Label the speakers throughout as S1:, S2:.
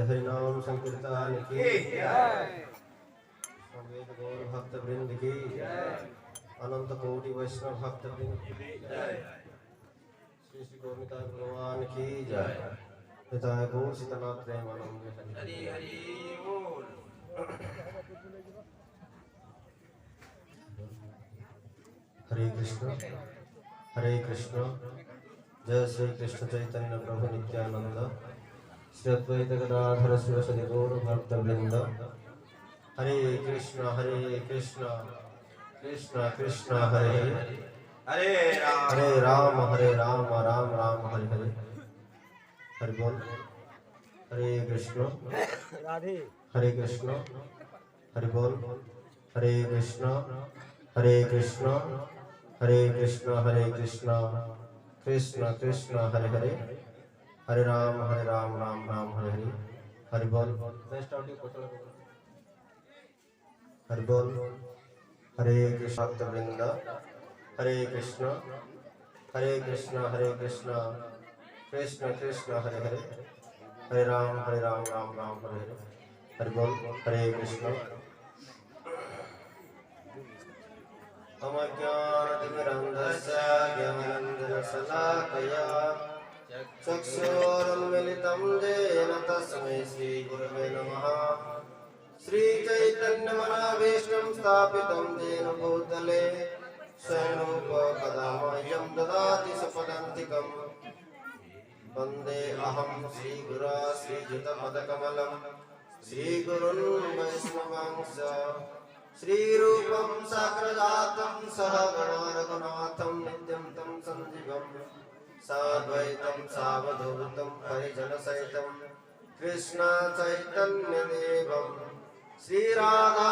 S1: हरिनाम संकीर्तन की जय। समेत गौर भक्त वृंद की जय। अनंत कोटि वैष्णव भक्त वृंद की जय। श्री श्री गौरनिताय भगवान की जय। पिता गौर सीतानाथ प्रेमानंद हरि हरि बोल। हरे कृष्ण जय श्री कृष्ण चैतन्य प्रभु नित्यानंद श्री अद्वैत गदाधर शिवसदि गौर भक्त वृंद। हरे कृष्ण कृष्ण कृष्ण हरे हरे राम राम राम हरे हरे। हरि बोल। हरे कृष्ण हरे कृष्ण हरि बोल। हरे कृष्ण हरे कृष्ण हरे कृष्ण कृष्ण कृष्ण हरे हरे। हरे राम राम राम हरे हरे। हरि बोल। हरि बोल। हरे कृष्ण भक्त वृंद। हरे कृष्ण कृष्ण कृष्ण कृष्ण हरे हरे। हरे राम राम राम हरे हरे। हरि बोल। हरे कृष्ण। अमज्ञानतिमिरन्धस्य ज्ञानाञ्जनशलाकया चक्षुरुन्मिलितं येन तस्मै श्रीगुरवे नमः। श्रीचैतन्यमनोभीष्टं स्थापितं येन भूतले स्वयं मह्यं ददाति स्वपदान्तिकम्। वन्दे अहं श्रीगुरा श्रीयुतपदकमलं श्रीगुरुन् वैष्णवांश्च श्रीरूपं साग्रजातं सहगणा रघुनाथं नित्यं तं सञ्जीवम् साद्वैतं सावधूतं परिजनसहितं कृष्ण चैतन्यदेवं श्रीराधा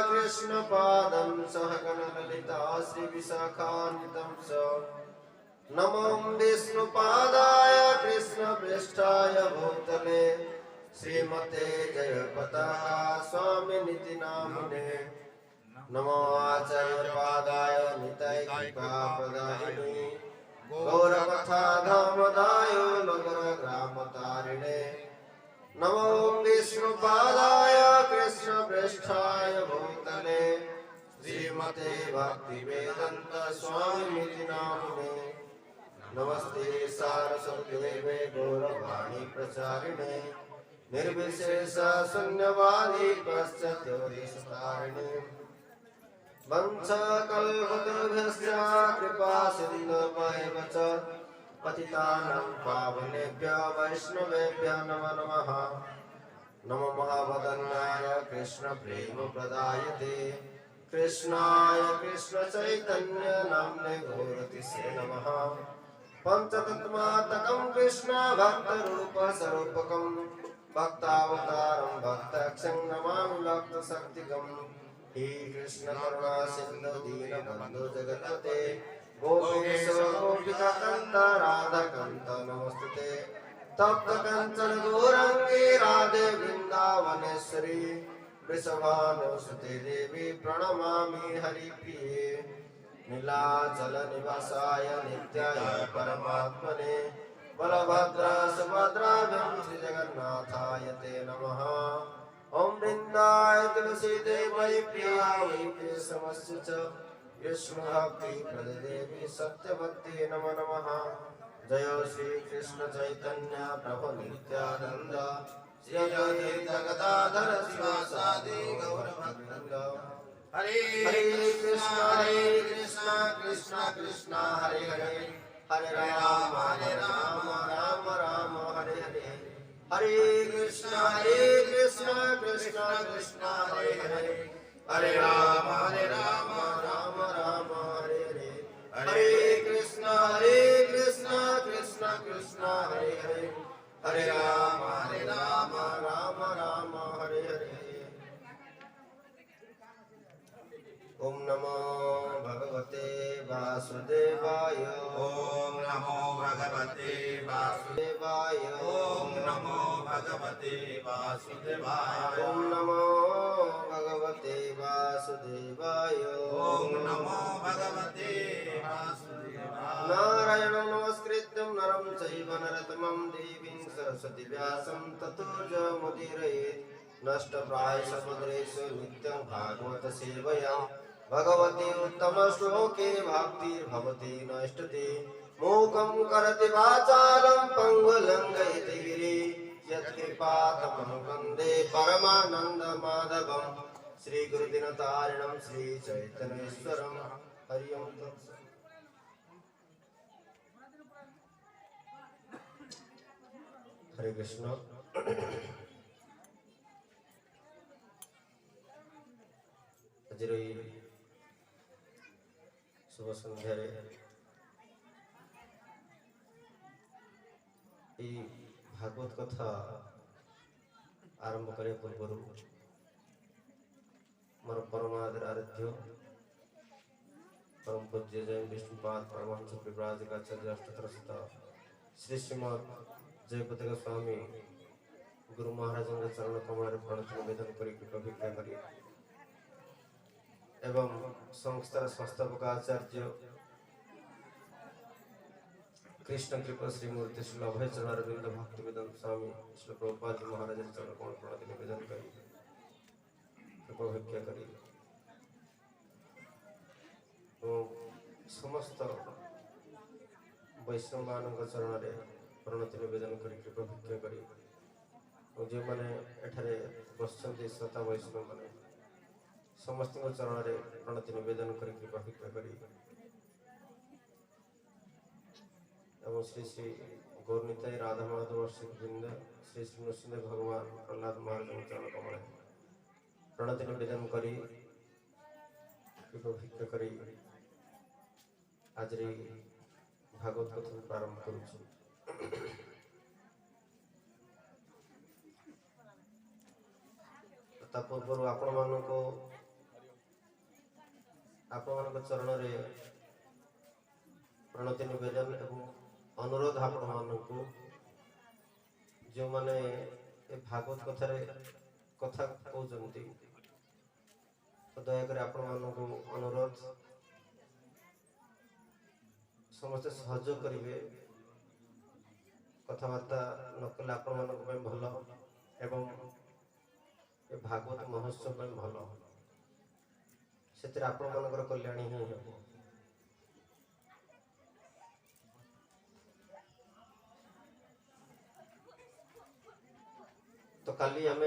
S1: कृष्णपादं सहगणललिता श्रीविशाखान्वितं च। नमो विष्णुपादाय कृष्णप्रेष्ठाय भूतले श्रीमते जयपताः स्वामिनिति नामिने। नमो आचार्यपादाय निताय कृपाप्रदायिने गौरकथा धामदाय नगरग्रामतारिणे। नमो विष्णुपादाय कृष्णप्रेष्ठाय भूतले श्रीमते भक्तिवेदान्त स्वामिनिति नामिने। नमस्ते सारस्वतीदेवे गौरवाणी प्रचारिणे निर्विशेष शून्यवादी पश्चात्योदितारिणे। वंशकल्पतरुभ्यश्च कृपा सिन्धुभ्येव च पतितानां पावनेभ्यो वैष्णवेभ्यो नमो नमः। नमो महावदन्याय कृष्ण प्रेम प्रदायते कृष्णाय कृष्ण चैतन्य नाम्ने गौरतिसे नमः। पंचतत्त्वात्मकं कृष्ण भक्तरूप स्वरूपकं भक्तावतारं भक्तक्षं नमामि भक्तशक्तिकम्। हे कृष्ण करुणा सिंधु दीनबन्धु जगत्पते गोपेश गोपिका राधाकान्त राधाकान्त नमस्ते तप्त कंचन गौरांगी राधे वृंदावनेश्वरी वृषभानुसुते देवी प्रणमामि हरिप्रिये नीलाचल निवासाय नित्याय परमात्मने बलभद्र सुभद्राभ्यां श्रीजगन्नाथाय ते नमः ओम वृंदाय तुलसी देवै प्रियावै प्रियसमस्य च विष्णुभक्ति प्रदेवी सत्यभक्ति नमो नमः जय श्री कृष्ण चैतन्य प्रभु नित्यानंद श्री अद्वैत गदाधर शिवासादि गौरभक्तवृंद हरे कृष्ण कृष्ण कृष्ण हरे हरे हरे राम राम राम हरे हरे हरे कृष्ण कृष्ण कृष्ण हरे हरे हरे राम राम राम हरे हरे हरे कृष्ण कृष्ण कृष्ण हरे हरे हरे राम राम हरे हरे ओम नमो भगवते वासुदेवाय
S2: ओम नमो भगवते वासुदेवाय ओम नमो भगवते वासुदेवाय
S1: ओम नमो भगवते वासुदेवाय
S2: ओम नमो भगवते वासुदेवाय
S1: नारायणं नमस्कृत्यं नरं चैव नरोत्तमं देवीं सरस्वती व्यासं ततो जयमुदीरयेत् नष्टप्रायसमुद्रेषु नित्यं भागवत सेवया भगवती उत्तमश्लोके भक्तिर्भवति नष्टते मूकं करोति वाचालं पङ्गुलङ्घयति गिरिं यत्कृपातमहं वन्दे परमानन्दमाधवं श्रीगुरुदिनतारिणं श्रीचैतन्येश्वरं हरि ओं तत्सत्। हरे कृष्ण। ଆଜିର ଏଇ ଶୁଭ ସନ୍ଧ୍ୟାରେ ଏଇ ଭାଗବତ କଥା ଆରମ୍ଭ କରିବା ପୂର୍ବରୁ ମୋର ପରମ ଆରାଧ୍ୟ परम पूज्य जैन विष्णुपाद परमहंस परिव्राजकाचार्य अष्टोत्तर शत श्री श्रीमद जयपति स्वामी गुरु महाराज चरण कमल प्रणति निवेदन करी कृपा करी एवं संस्थार संस्थापक आचार्य कृष्ण कृपा श्रीमूर्ति श्री अभय चरण अरविंद भक्ति वेदांत स्वामी श्री प्रभुपाद महाराज चरण कमल प्रणति निवेदन करी कृपा करी समस्त वैष्णव मान चरण में प्रणति निवेदन करी कृपा करी जो मैंने एठारे बसचंती श्रोता वैष्णव मैंने समस्त चरण में प्रणति निवेदन करी कृपा करी एवं श्री श्री गौरनीताई राधा माधव वृंद श्री श्री नृसिंह भगवान प्रहलाद महाराज चरण कमल प्रणति निवेदन करी कृपा करी आज भागवत कथा प्रारंभ करुछु। ता पूर्व आपण चरण रे प्रणति निवेदन एवं अनुरोध आपण मानक जो माने भागवत कथा कथा कहते तो दयाकर आपण मानक अनुरोध समस्त सहयोग करेंगे कथबार्ता न कले आपण भल एवं भागवत महोत्सव भल से आपण मान कल्याणी ही हम तो काली आम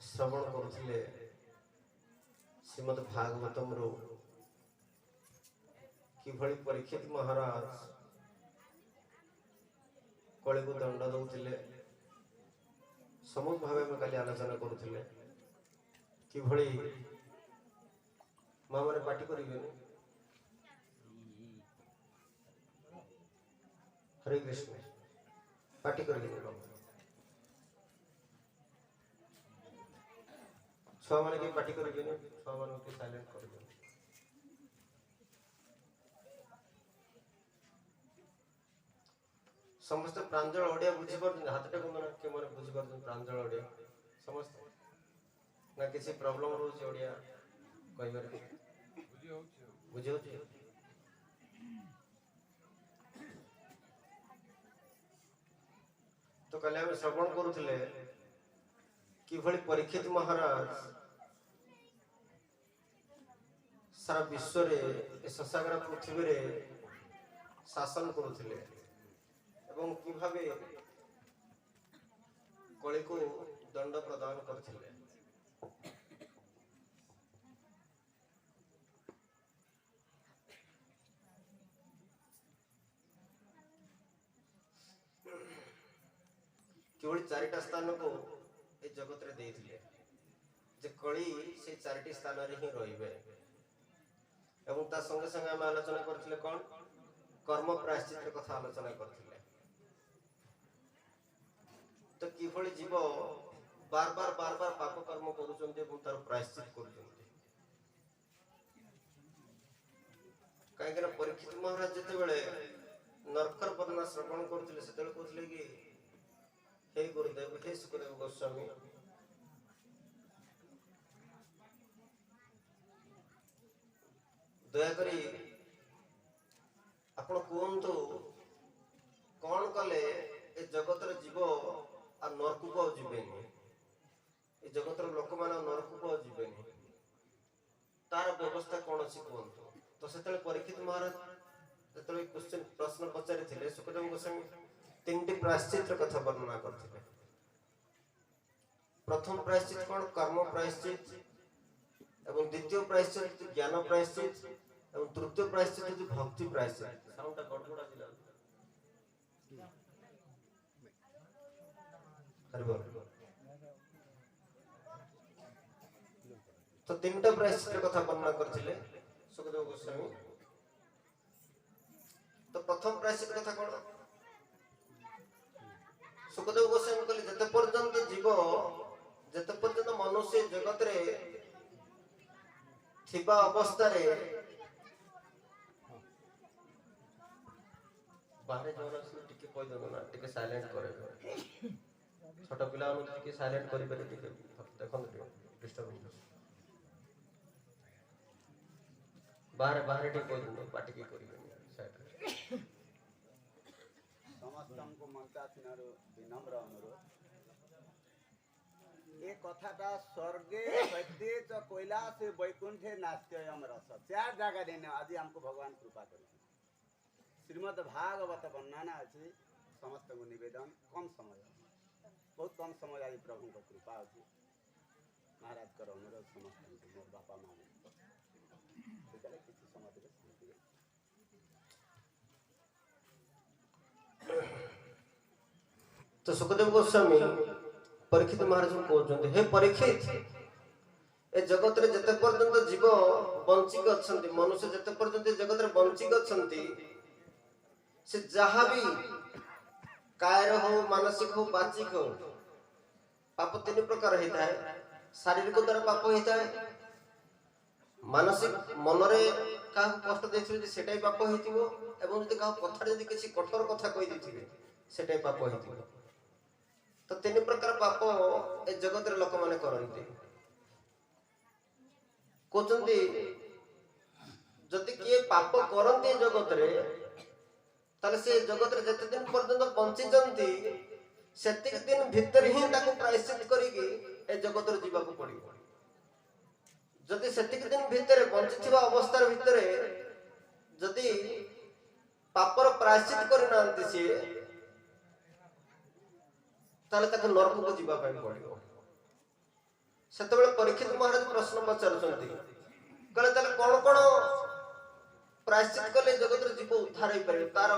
S1: श्रवण करुले श्रीमद भागवतम रू किभली परीक्षित महाराज कली को दंड दौले समूह भाव में काली आलोचना करुले किभली माँ मैंने पार्टी करेंगे हरे कृष्ण पार्टी करेंगे छुआ मैंने कहीं पार्टी करेंगे छुआ मान के साइलेंट कर समस्त प्रांजल ओडिया बुझी पार्छन हातटे कोन ना के माने बुझी पार्छन प्रांजल ओडिया समस्त ना किसी प्रॉब्लम रोज ओडिया कहि बार बुझी होची तो कल हम श्रवण करूथिले कि भली परीक्षित महाराज सारा विश्व रे ससागर पृथ्वी रे शासन करुथिले एवं कि भाबे कली को दंड प्रदान करथिले केवल चारिटा स्थान को ए जगत रे देथिले जे कली से चारिटी स्थान रे ही रहिबे एवं ता संगे संगे हम आलोचना करथिले कोन कर्म प्रायश्चित कथा आलोचना करथिले तो किभली जीव बार बार पाप कर्म करूचंते एवं तार प्रायश्चित करूचंते काहे कि परीक्षित महाराज जते बेले नरकर वर्णना श्रवण करथिले सेते कहथिले कि हे गुरुदेव हे सुखदेव गोस्वामी दया करी आपण कहतु कौन कले ए जगतर जीव आ नरकूप जीवेनि ए जगतर लोक मान नरकूप जीवेनि तार व्यवस्था कौन अच्छी कहतु तो से परीक्षित महाराज जो क्वेश्चन प्रश्न पचारि सुखदेव गोस्वामी तीन प्रायश्चित कथा वर्णना करथिले प्रथम प्रायश्चित कौन कर्म प्रायश्चित एवं द्वितीय प्रायश्चित ज्ञान प्रायश्चित एवं तृतीय प्रायश्चित भक्ति प्रायश्चित साउंडटा गड़बड़ा दिला तो तीनटा प्रायश्चित कथा वर्णना करथिले सुखदेव गोस्वामी तो प्रथम प्रायश्चित कथा कौन सुखदेव गोस्वामी कहले जते पर्यंत जीव जते पर्यंत मनुष्य जगत रे थिबा अवस्था रे बाहर जोर से टिके कोइ दो ना टिके साइलेंट करे छोटा पिला नु टिके साइलेंट करि पारे टिके देखन डिस्टर्ब बाहर टिके कोइ दो पार्टी की करि साइड
S3: समस्तଙ୍କୁ ମଞ୍ଚାସୀନରୁ ବିନମ୍ର ଅନୁରୋଧ ଏ କଥାଟା ସ୍ୱର୍ଗେ ସତ୍ये च କୈଳାସେ ବୈକୁଣ୍ଠେ ନାସ୍ତ୍ୟୟମ୍ ରସ ଚାर ଜାଗା ଦେନେ ଆଜି ଆମକୁ ଭଗବାନ କୃପା କରିଛନ୍ତି ଶ୍ରୀମଦ ଭାଗବତ ବର୍ଣ୍ଣନା ଅଛି ସମସ୍ତଙ୍କୁ ନିବେଦନ କମ ସମୟ ବହୁତ କମ ସମୟ ଆଜି ପ୍ରଭୁଙ୍କ କୃପା ଅଛି ମହାରାଜଙ୍କର ଅନୁରୋଧ ସମସ୍ତଙ୍କୁ ମୋ ବାପା ମା ସେତେବେଳେ କିଛି ସମୟ ଦେବେ ଶାନ୍ତିରେ
S1: तो सुखदेव गोस्वामी परीक्षित महाराज को कहते हे परीक्षित ए जगत रे जते पर्यंत जीव बंचिक अछंती मनुष्य जते पर्यंत जगत रे बंचिक अछंती से जहां भी कायर हो मानसिक हो वाचिक हो पाप तीन प्रकार होता है शारीरिक द्वारा पाप होता है मानसिक मन रे का कष्ट देथिबे सेटाई पाप होइतिबो एवं जदि का कथा जदि किछि कठोर कथा कहि देथिबे सेटाई पाप होइतिबो तो तीन प्रकार पाप ए जगत रे लोक माने करंती कोचंदी जदि किए पाप करंती जगत रे ताले से जगत रे जते दिन पर्यंत बंची जंती सेतिक दिन भीतर ही ताको प्रायश्चित करिके ए जगत रे जीवा को पड़ी जदि सेतिक दिन भीतर बंचिथिबा अवस्था भीतर जदि पापर प्रायश्चित करि नांती से ताले ताको नरक को जीवा पाई पड़ियो सेतबेले परीक्षित महाराज प्रश्न पचारुचंती कहले ताले कोन कोन प्रायश्चित कले जगत रे जीव उद्धार होई पारे तार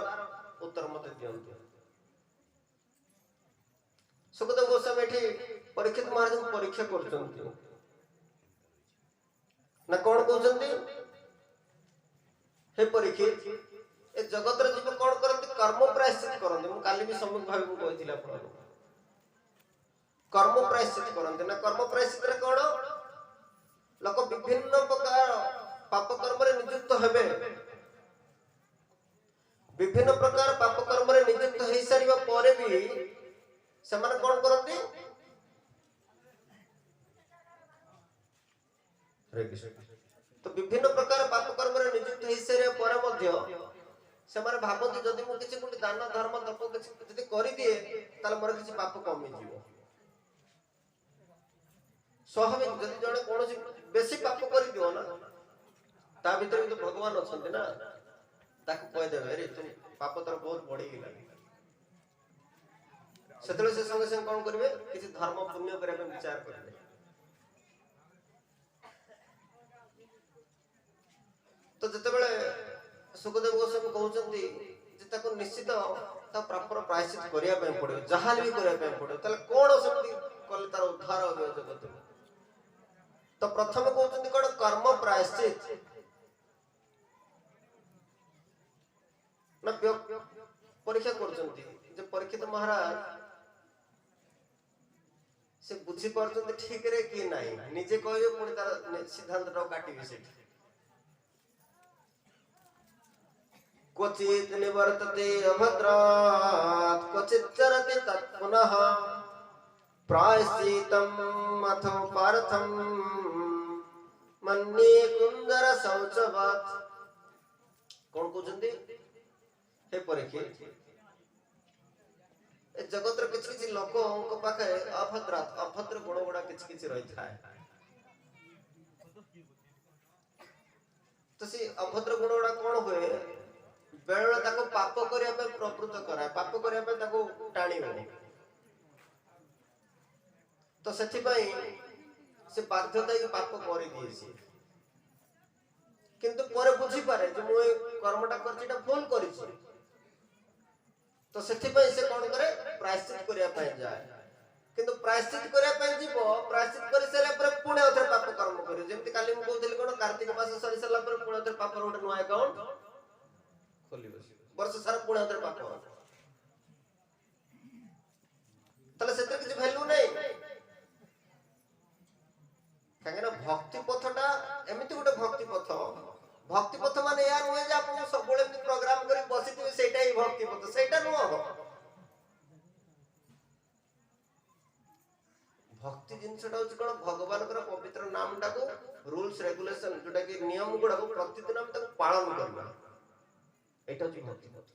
S1: उत्तर मते दियंतु सुखदेव गोस्वामी एठी परीक्षित महाराज को परीक्षा करचंती ना कोन कहउचंती हे परीक्षित ए जगत रे जीव कोन करंती कर्म प्रायश्चित करंती मु काली भी सम्मुख भाव को कहिथिला आपन कर्म प्रायश्चित करंती ना कर्म प्रायश्चित रे कोन लोक विभिन्न प्रकार पाप कर्म रे नियुक्त हेबे विभिन्न प्रकार पाप कर्म रे नियुक्त हेई सारिबा भी ସେମାନେ କଣ କରନ୍ତି? ହରେ କୃଷ୍ଣ। ତ ବିଭିନ୍ନ ପ୍ରକାର ପାପ କର୍ମରେ ନିଯୁକ୍ତ ହେଇସାରିବା ପରେ ମଧ୍ୟ ସେମାନେ ଭାବନ୍ତି ଯଦି ମୁଁ କିଛି ଗୋଟେ ଦାନ ଧର୍ମ ତପ କିଛି ଯଦି କରିଦିଏ ତାହେଲେ ମୋର କିଛି ପାପ କମିଯିବ। ସ୍ୱାଭାବିକ ଯଦି ଜଣେ କୌଣସି ବେଶୀ ପାପ କରିଦିଅ ନା ତା ଭିତରେ କିନ୍ତୁ ଭଗବାନ ଅଛନ୍ତି ନା ତାକୁ କହିଦେବେ ଆରେ ତୁ ପାପ ତୋର ବହୁତ ବଢିଗଲାଣି। ସେତେବେଳେ ସେ ସଙ୍ଗେ ସଙ୍ଗେ କଣ କରିବେ? କିଛି ଧର୍ମ ପୁଣ୍ୟ କରିବା ପାଇଁ ବିଚାର କରିବେ। ତ ଯେତେବେଳେ ସୁଖଦେବ ଗୋସ୍ୱାମୀ କହୁଛନ୍ତି ଯେ ତାକୁ ନିଶ୍ଚିତ ତା ପ୍ରାପ୍ର ପ୍ରାୟଶ୍ଚିତ କରିବା ପାଇଁ ପଡିବ, ଯାହା ବି କରିବା ପାଇଁ ପଡିବ, ତାହେଲେ କଣ ସେମିତି କଲେ ତାର ଉଦ୍ଧାର ହେବ ଜଗତରୁ? ତ ପ୍ରଥମେ କହୁଛନ୍ତି କଣ? କର୍ମ ପ୍ରାୟଶ୍ଚିତ। ନା ପରୀକ୍ଷା କରୁଛନ୍ତି ଯେ ପରୀକ୍ଷିତ ମହାରାଜ ସେ ବୁଝି ପାରୁଛନ୍ତି ଠିକ ରେ କି ନାହିଁ, ନିଜେ କହିବେ ପୁଣି ତାର ସିଦ୍ଧାନ୍ତଟାକୁ କାଟିବେ ସେଠି। क्वचित् निवर्तते अभद्रात् क्वचित् चरति तत्पुनः प्रायश्चित्तम् अथो पार्थम् मन्ये कुंजर शौचवत्। कौन कहते हे परीक्षित ए जगत रे किछि किछि लोकक पाखे अभद्र गुण गुड़ा किछि किछि रही थाए। तो से अभद्र गुण गुड़ा कौन हुए? बेले ताको पाप करिया पे प्रवृत्त कराए, पाप करिया पे ताको टाणिबो। तो सेथि पई से बाध्यता के पाप करि दिए छी, किंतु परे बुझी पारे जे मु कर्मटा करछीटा भूल करिछि। तो सेथि पई से कोन करे? प्रायश्चित करिया पे जाए। किंतु प्रायश्चित करिया पे जीवो, प्रायश्चित करि सारे पर पुणे अथर पाप कर्म करियो। जेमति काली मु कहउतली कोन कार्तिक मास सरी सरला पर पुणे अथर पाप रोड नुआ अकाउंट खोली बसी वर्ष सारा पुणे अथर पाप। तले सेते किछ वैल्यू नै। काहेना भक्ति पथटा एमिति गोटे भक्ति पथ। भक्ति पथ माने या नुए जे आपन सब बळे प्रोग्राम करी बसिथिबे सेटा ही भक्ति पथ, सेटा नुह। भक्ति जिनसटा होची कोन? भगवान कर पवित्र नामटा को रूल्स रेगुलेशन जोटा कि नियम गुडा को प्रतिदिन हम तक पालन करबा, एटा होची भक्ति पथ।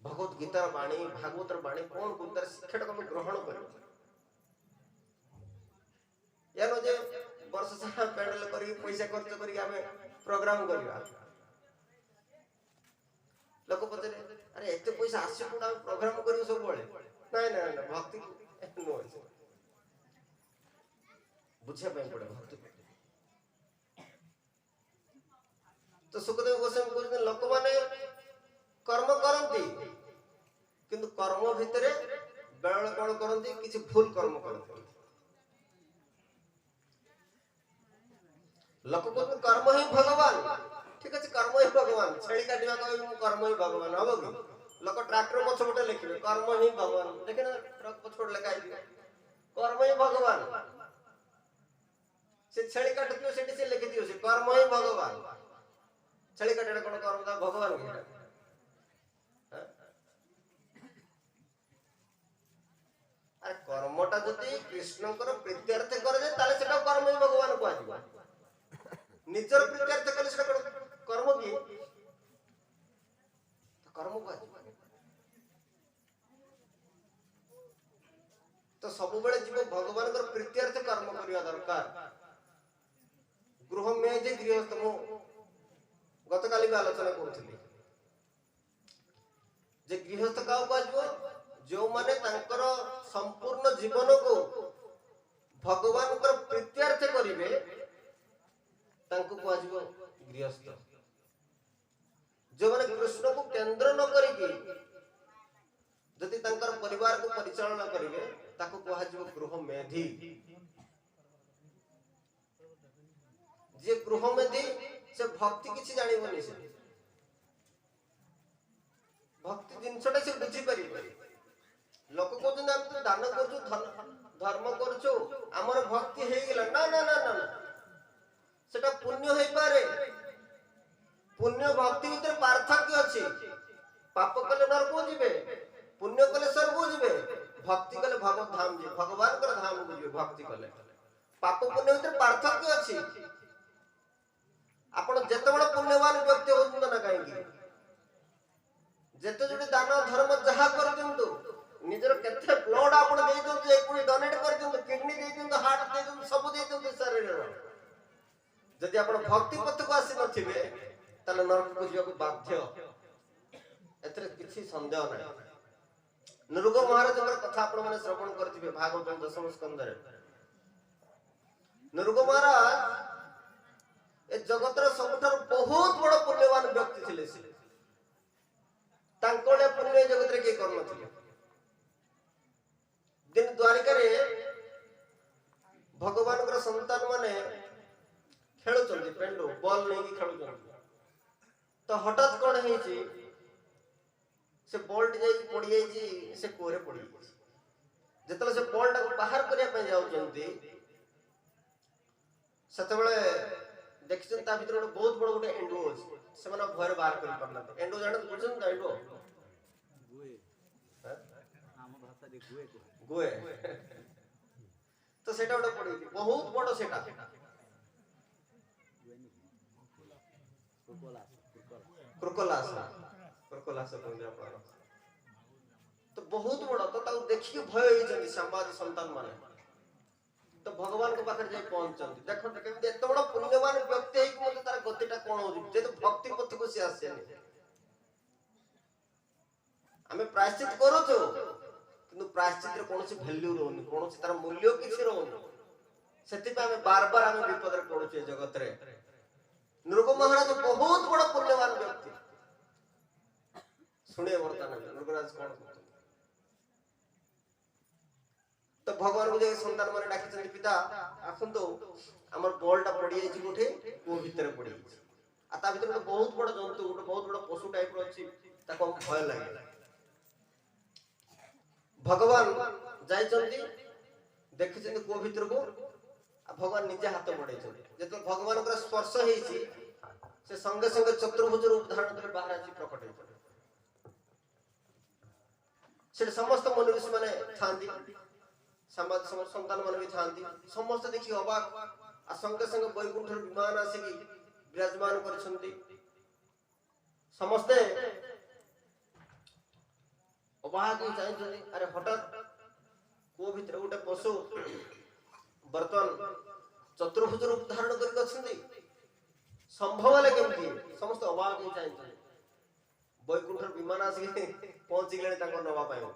S1: भगवत गीतार बाणी, भागवतर बाणी कोन गुणतर शिक्षाटा को ग्रहण करबा। यानो जे वर्ष सारा पैडल करी पैसा खर्च करी हमें प्रोग्राम करबा। लोक पचरे अरे एते पैसा आसी पुडा प्रोग्राम करियो सब बळे। नै नै नै भक्ति नो बुझे पे पड़े भक्ति। तो सुखदेव गोस्वामी कहते लोक माने कर्म करंती किंतु कर्म भितरे बेळ कोन करंती? किछि भूल कर्म करंती। लोक कहते कर्म ही भगवान। ठीक अछि, कर्म ही भगवान। छेड़ी काटिबा कहबे मु कर्म ही भगवान हबो कि? लोक ट्रैक्टर पछ पटे लिखिबे कर्म ही भगवान। देखे ना ट्रक पछ पटे लिखा है कर्म ही भगवान। से छेड़ी काटतियो सेठी से लिखि दियो से कर्म ही भगवान। छेड़ी काटेटा कोन कर्म ता भगवान के? अरे कर्मटा जति कृष्णकर प्रीत्यर्थ करे जे ताले सेटा कर्म ही भगवान को आदिबा। निजर प्रीत्यर्थ कले सेटा कर्म की? तो कर्म को आदिबा। तो सब बेले जीव भगवान कर प्रीत्यर्थ कर्म करिया दरकार। गृह में जे गृहस्थ मु गतकाली भी आलोचना करूथली जे गृहस्थ काउ बाजबो जो माने तांकर संपूर्ण जीवन को भगवान कर प्रीत्यर्थ करिवे तांको बाजबो गृहस्थ। जो माने कृष्ण को केंद्र न करिके जति तांकर परिवार को परिचालना करिवे ताको कहजबो गृह मेधी। जे गृह मेधी से भक्ति किछि जानिबोनी। से भक्ति जिनसटा से बुझी परिबे। लोक कहते हम तो दान करछु धर्म करछु हमर भक्ति हे गेला। ना ना ना ना सेटा पुण्य हे पारे। पुण्य भक्ति भीतर पार्थक्य अछि। पाप कले नरक जिबे पुण्य कले स्वर्ग जीवे भक्ति कले भगवत धाम जी भगवान कर धाम को जीवे भक्ति कले पाप पुण्य भीतर पार्थक्य अछि आपण जते बड़ पुण्यवान व्यक्ति होतन ना काहेकि जते जोडी दान धर्म जहा कर दिंतु निजर केथे ब्लड आपण देई दो जे कोई डोनेट कर दिंतु किडनी देई दिंतु हार्ट देई दिंतु सब देई दिंतु शरीर जदि आपण भक्ति पथ को आसी नथिबे तले नरक को जियो को बाध्य एतरे किछि संदेह नै नृग महाराज कथा आपण माने श्रवण करथिबे भागवत दशम स्कंद रे नृग महाराज ए जगतर सबठार बहुत बड़ पुण्यवान व्यक्ति थिले से तांकोले पुण्य जगत रे के कर नथिले दिन द्वारिका रे भगवान कर संतान माने खेलु चंदी पेंडो बॉल नै की खेलु चंदी तो हठात कोन हेई छी से बॉल जाई पड़ी जाई छी से कोरे पड़ी जतले से बॉल टा बाहर करिया पे जाउ चंदी सेतबेले देखछन ता भीतर बहुत बड़ गोटे एंडो अछि से माने भयर बाहर करि परना एंडो जान बुझन त एंडो गुए हम भाषा रे गुए गुए तो सेटा गोटे पड़ी बहुत बड़ सेटा क्रोकोलास कहले आपण तो बहुत बड़ तो ता देखि भय होई जंदी समाज संतान माने तो भगवान को पाखर जाई पहुंचंती देखो केमते एत बड़ पुण्यवान व्यक्ति है कि मते तार गतिटा कोन होजी जे तो भक्ति पथ को से आसेनी हमें प्रायश्चित करू तो किंतु प्रायश्चित रे कोनोसी वैल्यू रहउनी कोनोसी तार मूल्य किछि रहउनी सेति पे हमें बार-बार हमें विपद रे पडुछे जगत रे नृग महाराज बहुत बड़ पुण्यवान व्यक्ति सुनिए वर्तमान नृगराज कोन तो भगवान को जे संतान माने डाकी चंदी पिता आखन तो हमर बॉलटा पड़ी जाई छी कोठे को भीतर पड़ी आ ता भीतर तो बहुत बड़ जंतु गोटे बहुत बड़ पशु टाइप रो अछि ताको भय लागे भगवान जाई चंदी देखि चंदी को भीतर को आ भगवान निजे हाथ बढ़ाई चंदी जेतो भगवान कर स्पर्श हेई छी से संगे संगे चतुर्भुज रूप धारण कर बाहर आछि प्रकट होई से समस्त मनुष्य माने थांदी समाज संतान मन भी थांती समस्त देखि अबाक आ संगे संगे बैकुंठ विमान आसी विराजमान करछंती समस्त अबाक चाहि अरे हठात को भीतर गोटे पशु वर्तमान चतुर्भुज रूप धारण कर छंती संभव ले केमती समस्त अबाक चाहि बैकुंठ विमान आसी पहुंची गेले ताको नवा पाइबो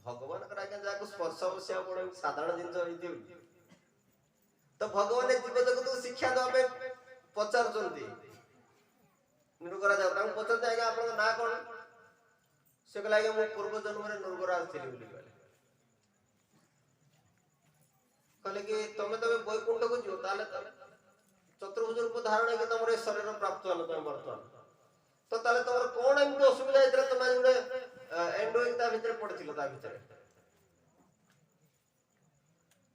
S1: भगवान कर आज्ञा जाको स्पर्श बसिया पड़े साधारण जिंस होइति तो भगवान जीव जगत को शिक्षा दबे पचार चंती नृगराज तांग पचार जायगा आपन ना कोन से कहला कि मु पूर्व जन्म रे नृगराज थिली बोली कहले कि तमे तबे बैकुंठ को जो ताले चतुर्भुज रूप धारण के तमरे शरीर प्राप्त हल तम वर्तमान तो ताले तमर कोन एमती असुविधा इतरा तमे जुडे एंडोइंग ता भीतर पड़थिलो ता भीतर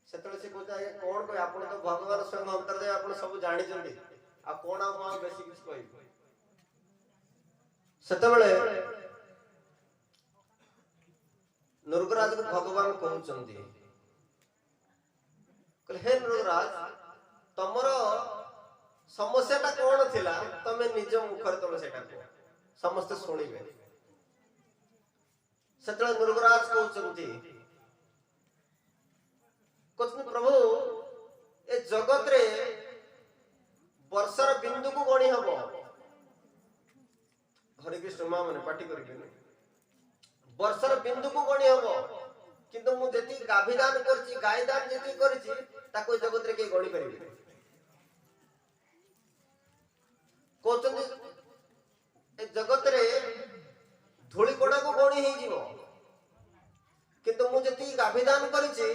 S1: सेतले से कोता है कोन कोइ आपण तो भगवान स्वयं अंतर दे आपण सब जानि जंदी आ कोन आ म बेसी किछ कहि सेतबेले नृगराज को भगवान कहउचंदी कहले हे नृगराज तमरो समस्याटा कोन थिला तमे निज मुखर तमे सेटा समस्त सुनिबे सतला नृगराज कहउचंती कुछ प्रभु ए जगत रे वर्षर बिंदु को गणी हबो हरे कृष्ण मां माने पाटी करबे वर्षर बिंदु को गणी हबो किंतु मु जति गाभिदान करछि गायदान जति करछि ताको जगत रे के गणी परिबे कोचंदी ए जगत रे धूली कोडा को गणी हे जीवो किंतु मु जति गाभिदान करछि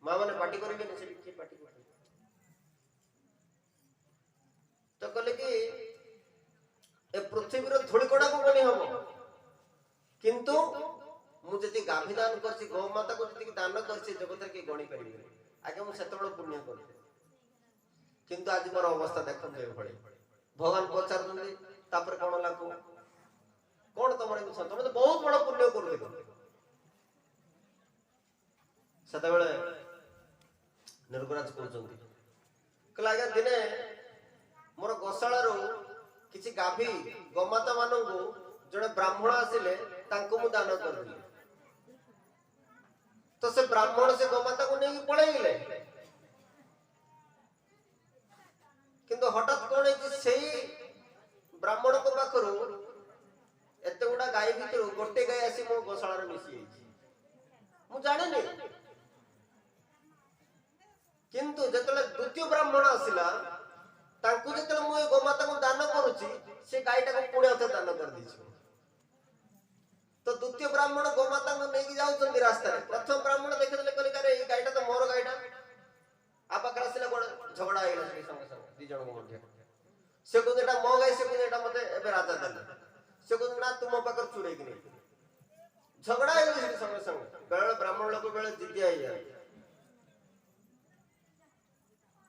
S1: मां माने पाटी करबे न से की पाटी कर तो कहले कि ए पृथ्वी रे धूली कोडा को गणी हबो किंतु मु जति गाभिदान करछि गौ माता को जति दान करछि जगत रे के गणी परिबे आगे मु सेतबेले पुण्य करछि किंतु आज मोर अवस्था देखन दे भळे भगवान पचार दंदी तापर कोन लागो कोन तमरे तुम तो बहुत बड़ पुण्य करुथिल सेतेबेले निर्गराज कहउछन्ती कहला आज्ञा दिने मोर गोशाळारू किछि गाभी गोमाता मानंगु जणे ब्राह्मण आसिले तांको मु दान करदिले तो से ब्राह्मण से गोमाता को नहीं पळेइले किंतु हठात कोन है सेही ब्राह्मण को पाखरु एते गुडा गाय भितरु गोटे गाय आसी मो गोशाळा रे मिसी आइछि मु जाने नहीं किंतु जेतले द्वितीय ब्राह्मण आसिला तांकु जेतले मु गोमाता को दान करूची से गायटा को पुणे अथे दान कर दिछि तो द्वितीय ब्राह्मण गोमाता को नेकी जाउछन्ती रास्ता रे प्रथम ब्राह्मण देखिले कहले करे ए गायटा तो मोर गायटा आपा करासिला कोन झगड़ा आइला से संग संग दी जण को मध्य से को एटा मो गाय से को एटा मते एबे राजा देले से को ना तुम पाकर चुड़ै कि नहीं झगड़ा आइला से संग संग बेले ब्राह्मण लोग बेले जिद्दी आइ जाय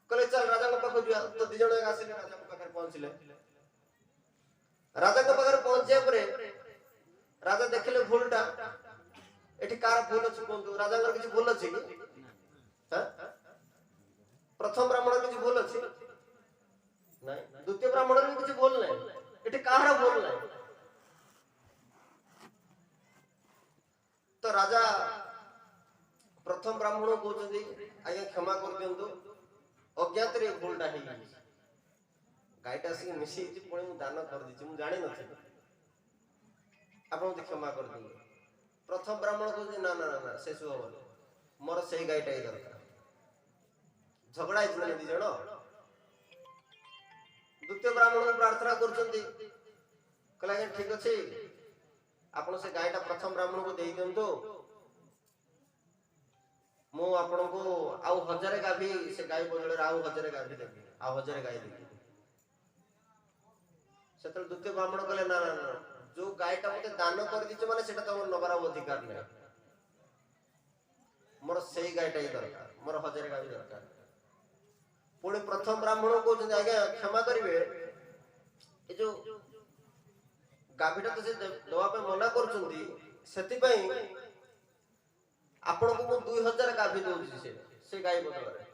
S1: कहले चल राजा को पाखु जिया तो दी जण आसिले राजा को पाखर पहुंचले राजा को पाखर पहुंचे परे राजा देखले भूलटा एठी कार भूल अछि कोंतु राजा कर किछि भूल अछि कि हां प्रथम ब्राह्मण किछि भूल अछि नहीं द्वितीय ब्राह्मण के किछि भूल नहीं एठी कार भूल नहीं तो राजा प्रथम ब्राह्मण को कहउछन्ती आज्ञा क्षमा कर दियंतु अज्ञात रे भूलटा हे गायटा से मिसी पुणी मु दान कर दिछि मु जानि नथि आपण क्षमा कर दियो प्रथम ब्राह्मण को ना ना ना से सो मोर सही गायटा ही दरकार झगड़ा इतना दी जण द्वितीय ब्राह्मण को प्रार्थना करछन्ती कहला ठीक अछि आपण से गायटा प्रथम ब्राह्मण को देई दियंतो मु आपण को आउ 1000 गाभी से गाय बदले आउ 1000 गाभी देबी आउ 1000 गाय देबी सेतल द्वितीय ब्राह्मण कहले ना ना ना जो गायटा मते दान कर दिछ माने सेटा तमर नबार अधिकार नै मोर सेही गायटा ही दरकार मोर 1000 गाभी दरकार पुणी प्रथम ब्राह्मण को आज्ञा क्षमा करिवे ए जो गाभीटा तो से दवा पे मना करछन्ती सेति पई आपण को मु 2000 गाभी दोछि से गाय बदले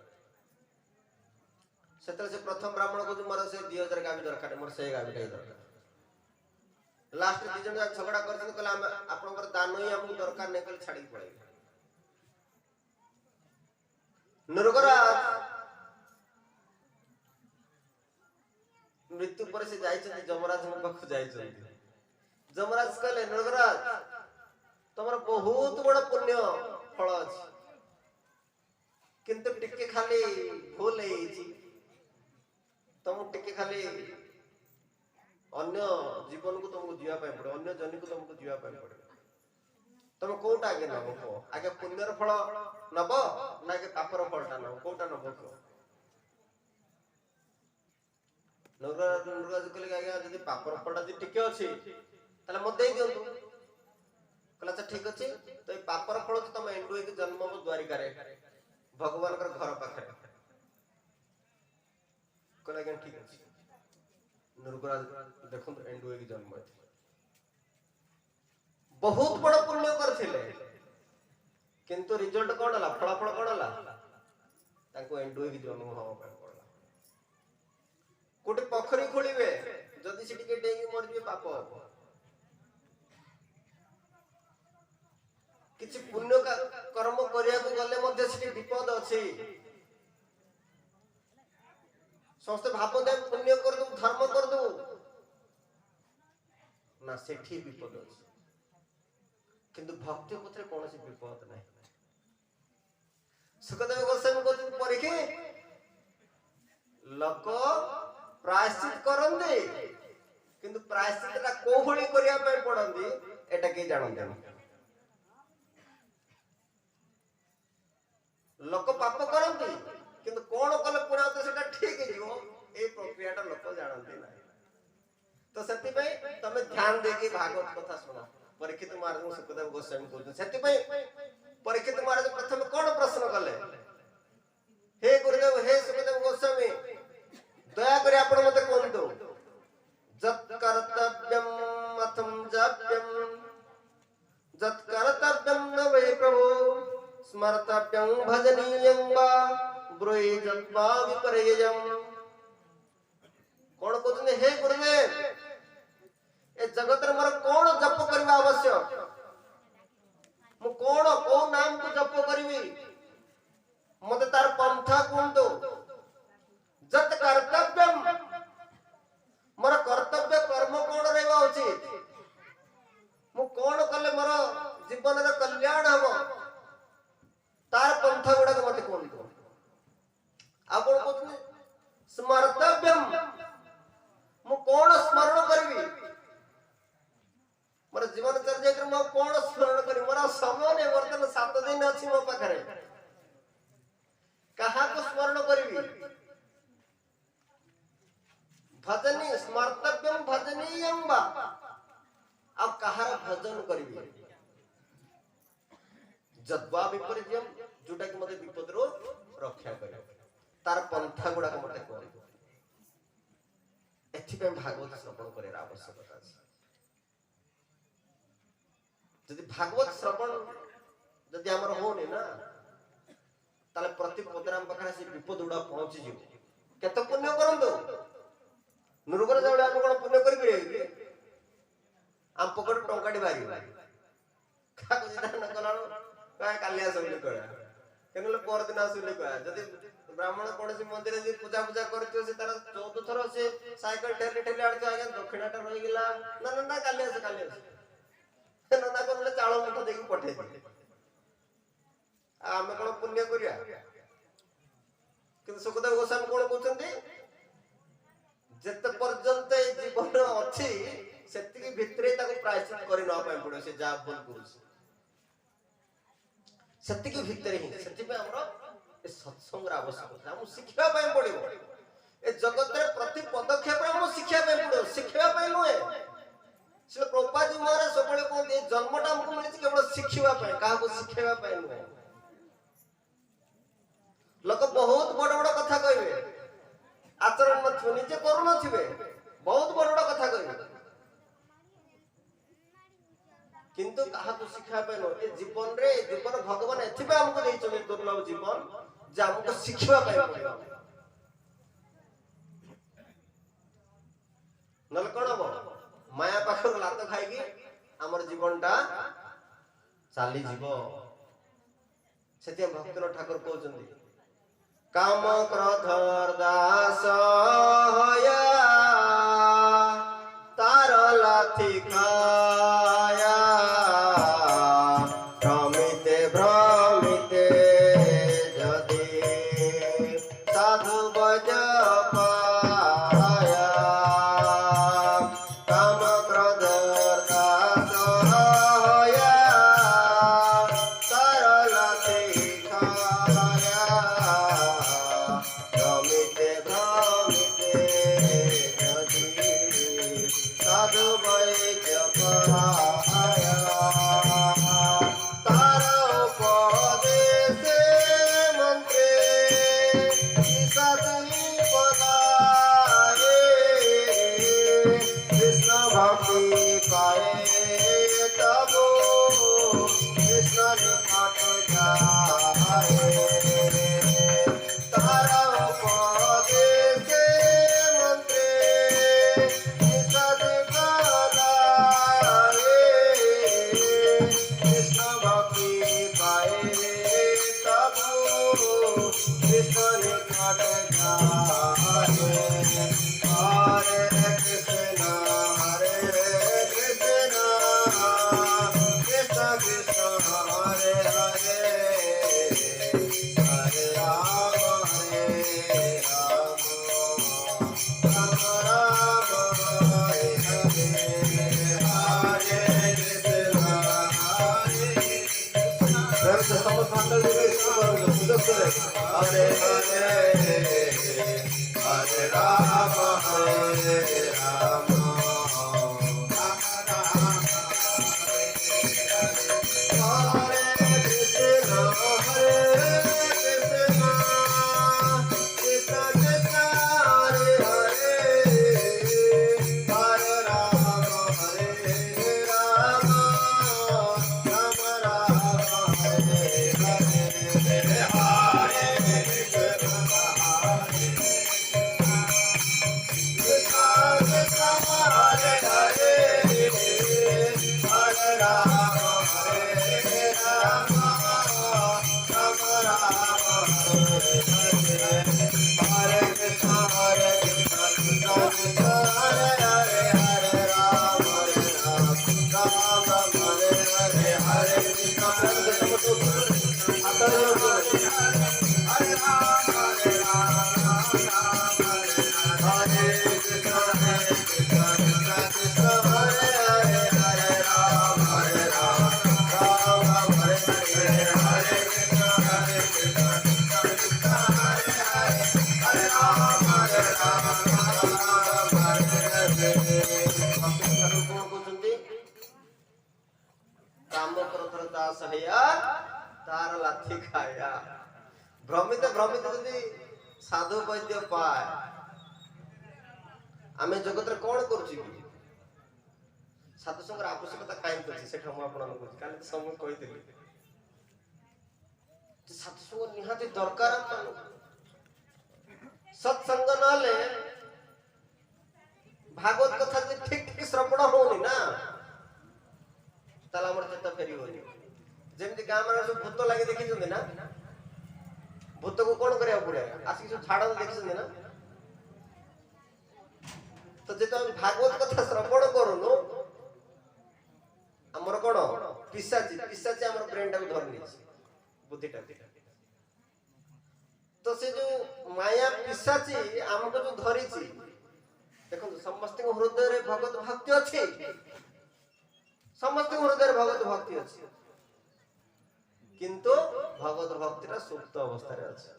S1: सेतल से प्रथम ब्राह्मण को मोर से 2000 गाभी दरकार मोर से गाभीटा ही दरकार लास्ट दी जण झगड़ा करछन कहला हम आपनकर दान ही हमको दरकार नै कल छाड़ी पड़े नरगराज मृत्यु पर से जाइछन जमराज हम पाखु जाइछन जमराज कहले नरगराज तमर बहुत बड़ पुण्य फल अछि किंतु टिके खाली भूल हेछि तुम टिके खाली अन्य जीवन को तुमको जीवा पाए पड़े अन्य जन को तुमको जीवा पाए पड़े तुम कोटा आगे नब को आगे पुण्यर फल नब ना के पापर फलटा नब कोटा नब को नरगराज कहले आगे यदि पापर फलटा जे टिके अछि तले म देई दियंतु कहला अच्छा ठीक अछि तो ए पापर फल तो तुम एंडुए के जन्म द्वारिका रे भगवान कर घर पाखरे कहला के ठीक अछि नरगराज देखो एंडुए की जन्म बहुत बड़ पुण्य करथिले किंतु रिजल्ट कोन हला फलाफल कोन हला ताको एंडुए की जन्म होवा पर पड़ला कोटे पोखरी खोलिबे जदी सिटी के डेंगी मर जिवे पाप हो किछि पुण्य का कर्म करिया को गले मध्ये सिटी विपद अछि समस्त भाव दे पुण्य कर दो धर्म कर दो ना सेठी विपद अछि किंतु भक्ति पत्रे कोनोसी विपद नै सुखदेव गोस्वामी को परीक्षे लोक प्रायश्चित करंदे किंतु प्रायश्चित ला को भली करिया पे पड़ंदी एटा के जानंते लोक पाप करंदी किंतु कोन कले पुरा तो सेटा ठीक हे जीवो ए प्रक्रियाटा लोक जानंती नै तो सेति पे तमे ध्यान देके भागवत कथा सुनो परीक्षित महाराज सुखदेव गोस्वामी को सेति पे परीक्षित महाराज प्रथम कोन प्रश्न कले हे गुरुदेव हे सुखदेव गोस्वामी दया करे आपण मते कोनतो जत कर्तव्यम अथम जाप्यम कर्तव्यं भजनीयं वा ब्रूयेद्वा विपर्ययम्। कौन कहते हे गुरुदेव ए जगत रे मोर कौन जप करबा आवश्यक, मु कौन को नाम को जप करबी, मते तार पंथा कुंतो। जत कर्तव्यम मोर कर्तव्य कर्म कौन रहबा उचित, मु कौन कले मोर जीवन रे कल्याण हबो, तार पंथा गुडा मते कोन को। आपण कहते स्मर्तव्यम मु कौन स्मरण करबी, मोर जीवन चर्या कर मु कौन स्मरण करी, मोर समय ने वर्तमान 7 दिन अछि मो पाखरे, कहा को स्मरण करबी। भजनी स्मर्तव्यम भजनीयम वा अब कहार भजन करबी। जद्वा विपर्ययम जोटा कि मते विपद रो रक्षा करे, तार पंथा गुडा को मते कोन। एथि पे भागवत श्रवण करे आवश्यकता अछि। यदि भागवत श्रवण यदि हमर होने ना ताले प्रति पदराम पखरा से विपद उडा पहुंची जिव। केते पुण्य करंदो नुरगर जावळे हम कोन पुण्य करि बिरे हम पकड़ टंकाडी बारी का को जिदा न कलालो काय कालिया सबिले कया केनले पर दिन आसुले कया। यदि ब्राह्मण कोनसी मंदिर जे पूजा पूजा करथियो से तार 14 थरो से साइकिल ठेले ठेले आडतो आगे दक्षिणाटा रहि गेला ना ना ना कालिया नंदा कोनले चाळ मुठ देकी पठे दे आमे कोन पुण्य करिया। किंतु सुखदेव गोस्वामी कोन कहउछन्ती जते पर्यंत जीवन अछि सेतिकी भितरे ताको प्रायश्चित करि न पाए पड़ो से जा बोल गुरु सेतिकी भितरे ही सेति पे हमरो ए सत्संग रा आवश्यकता हम शिक्षा पाए पड़िबो। ए जगत रे प्रति पदक्षेप हम शिक्षा पाए पड़ो, शिक्षा पाए नहे। से प्रभुपाद जी महाराज सबले कहते जन्मटा हमको मिली केवल शिखिबा पाए, काहा को शिखेबा पाए नहे। लोक बहुत बड़ बड़ कथा कहबे, आचरण नथिबे, निजे करू नथिबे, बहुत बड़ बड़ कथा कहबे, किंतु काहा को शिखा पाए न। ए जीवन रे जीवन भगवान एथिबे हमको देइछन दुर्लभ जीवन जे हमको शिखिबा पाए पड़िबो। नल कोन हो माया पाखर लात खाइकी हमर जीवनटा चाली जीवो। सेते भक्तन ठाकुर कहउछन्ती काम क्रोध दास होया तार लाथी खाया भ्रमिते भ्रमिते जदि साधु बज पाया काम क्रोध दास होया तार लाथी खाया भ्रमिते भ्रमिते जदि साधु बज पाया तार उपदेश मंत्रे साधु पदारे कृष्ण भक्ति पाए तबो कृष्ण निकट जाए। तारा उपदेश मंत्रे साधु पदारे कृष्ण भक्ति पाए तबो कृष्ण निकट जाए। हरे कृष्ण कृष्ण कृष्ण हरे हरे हरे राम राम राम हरे हरे हरे कृष्ण हरे हरे हरे राम हरे राम हरे तार लाठी खाया भ्रमित भ्रमित यदि साधु वैद्य पाए आमे जगत रे कोन करछि साधु संगर आवश्यकता काई करछि सेठा हम आपन को काल समय कहि दिली जे साधु संग निहाती दरकार सत्संग नले भागवत कथा जे ठीक ठीक श्रवण होनी ना ताला हमर चित्त फेरी होनी जेमति गाम में सब भूत लागे देखि जंदे ना भूत को कोन करिया पड़े आसी सब छाड़ देखि जंदे ना तो जे तो भागवत कथा श्रवण करूनु हमर कोन पिशाची पिशाची हमर ब्रेन टा को धरनी बुद्धिटा तो से जो माया पिशाची हमको जो धरिची देखो समस्त हृदय रे भगवत भक्ति अछि समस्त हृदय रे भगवत भक्ति अछि किंतु भगवत भक्तिरा सुप्त अवस्था रे अछि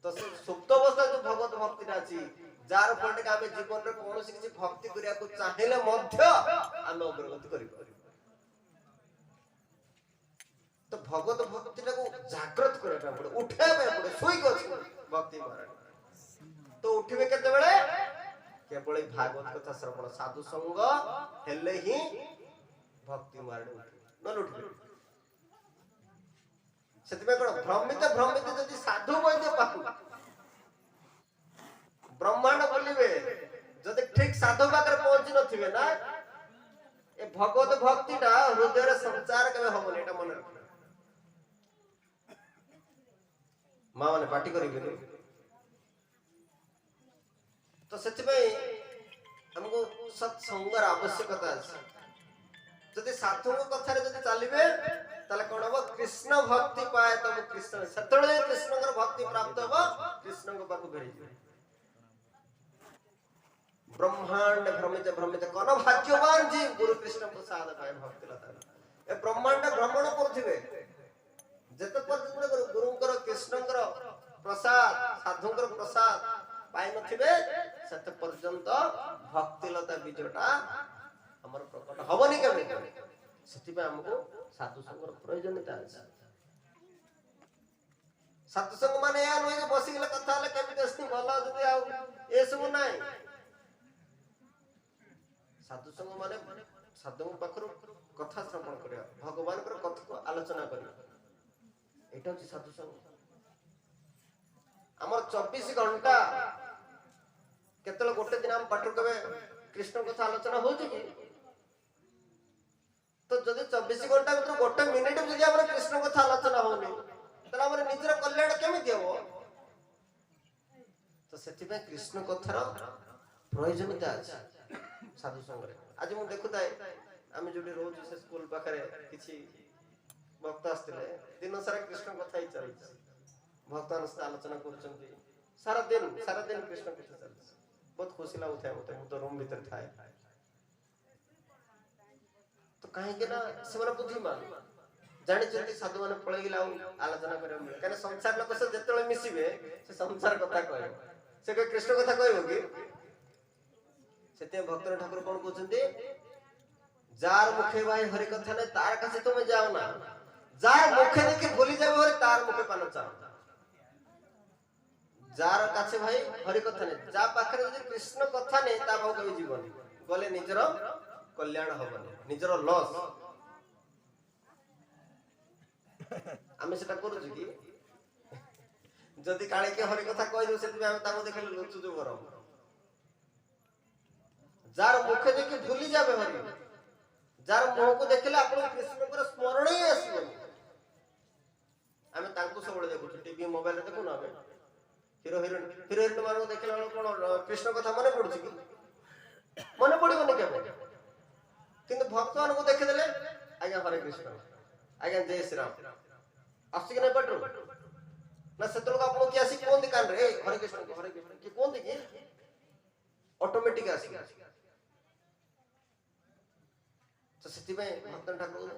S1: तो से सुप्त अवस्था जो भगवत भक्तिरा अछि जार फलटे आमे जीवन रे कोनोसी किछि भक्ति करिया को चाहेले मध्य आमे अग्रगति करि परिबो तो भगवत भक्तिटा को जागृत करबा पड़े उठाबे पड़े सोई को भक्ति मारे तो उठिबे केते बेले केवल भागवत कथा श्रवण साधु संग हेले ही भक्ति मारे न उठिबे सेतिबे कोन भ्रमित भ्रमित जदि साधु वैद्य पाखु ब्रह्मांड बोलिबे जदि ठीक साधु पाकर पहुंची नथिबे ना ए भगवत भक्तिटा हृदय रे संचार केबे होबो एटा मन रख मां माने पार्टी करिबे तो सेतिबे हमको सत्संगर आवश्यकता अछि जदि साधु को कथा रे जदि चलिबे ताले कोन हो कृष्ण भक्ति पाए तब कृष्ण सतळे कृष्णकर भक्ति प्राप्त हो कृष्ण को पाखु भेजी ब्रह्मांड भ्रमित भ्रमित कोन भाग्यवान जी गुरु कृष्ण प्रसाद पाए भक्ति लता ए ब्रह्मांड भ्रमण करथिबे जते पर्यंत गुरुंकर कृष्णकर प्रसाद साधुकर प्रसाद पाई नथिबे सत पर्यंत भक्ति लता बीजटा हमर प्रकट हबनी केबे सेति पे हमको साधु संगर प्रयोजनता अछि साधु संग माने या नय बसी गेले कथा ले केबे दस्ती भला जदी आ ए सब नाही साधु संग माने साधु पाखरु कथा श्रवण करिया भगवान कर कथा को आलोचना करिया एटा अछि साधु संग हमर 24 घंटा केतल गोटे दिन हम पाठर कबे कृष्ण कथा आलोचना होछि कि तो जदि 24 घंटा भीतर गोटे मिनिट जदि हमर कृष्ण कथा आलोचना होनी तला हमर निजर कल्याण केमि देबो तो सेति पे कृष्ण कथार प्रयोजनता अछि साधु संग रे आज मु देखुताय आमे जोडी रोज से स्कूल पाखरे किछि भक्त आस्तिले दिन सारा कृष्ण कथा ही चलछि भक्तन से आलोचना करछन्ती सारा दिन कृष्ण कथा चलछि बहुत खुशी लागुଥାଏ मते मु तो रूम भीतर थाए तो काहे के ना सेमरा बुद्धिमान जानि जति साधु माने पळै गेला आलोचना करे काने संसार लोक से जेतले मिसिबे से संसार कथा कहै से के कृष्ण कथा कहैबो कि सेते भक्त ठाकुर कोन कहछन्ती जार मुखे भाई हरि कथा ने तार कासे तुमे जाओ ना जार मुखे देखि भूली जाबे हरि तार मुखे पाना चाहो जार काছে भाई हरि कथा ने जा पाखरे जे कृष्ण कथा ने ता भाव कवि जीवन गले निजर कल्याण हबने निजर लॉस आमे सेटा करू कि जदी काळे के हरि कथा कहि दउ सेति आमे ताको देखले लुचु जो गरम जार मुखे देखि भूली जाबे हरि जार मुह को देखले आपण कृष्ण कर स्मरण ही आसीबो आमे तांको सबले देखु टीवी मोबाइल रे देखु ना आमे हीरो हीरोइन मारो देखला कोन कृष्ण कथा मने पडुछि कि मने पडिबो ने केबे भक्त ମାନଙ୍କୁ ଦେଖିଦେଲେ ଆଜ୍ଞା ହରେ କୃଷ୍ଣ ଆଜ୍ଞା ଜୟ ଶ୍ରୀରାମ ଆସୁଛି କି ନାଇଁ ପାଟରୁ ନା ସେତେବେଳକୁ ଆପଣ କିଏ ଆସି କୁହନ୍ତି କାନରେ ଏ ହରେ କୃଷ୍ଣ କିଏ କୁହନ୍ତି କି ଅଟୋମେଟିକ ଆସିବ ତ ସେଥିପାଇଁ ଭକ୍ତ ଠାକୁର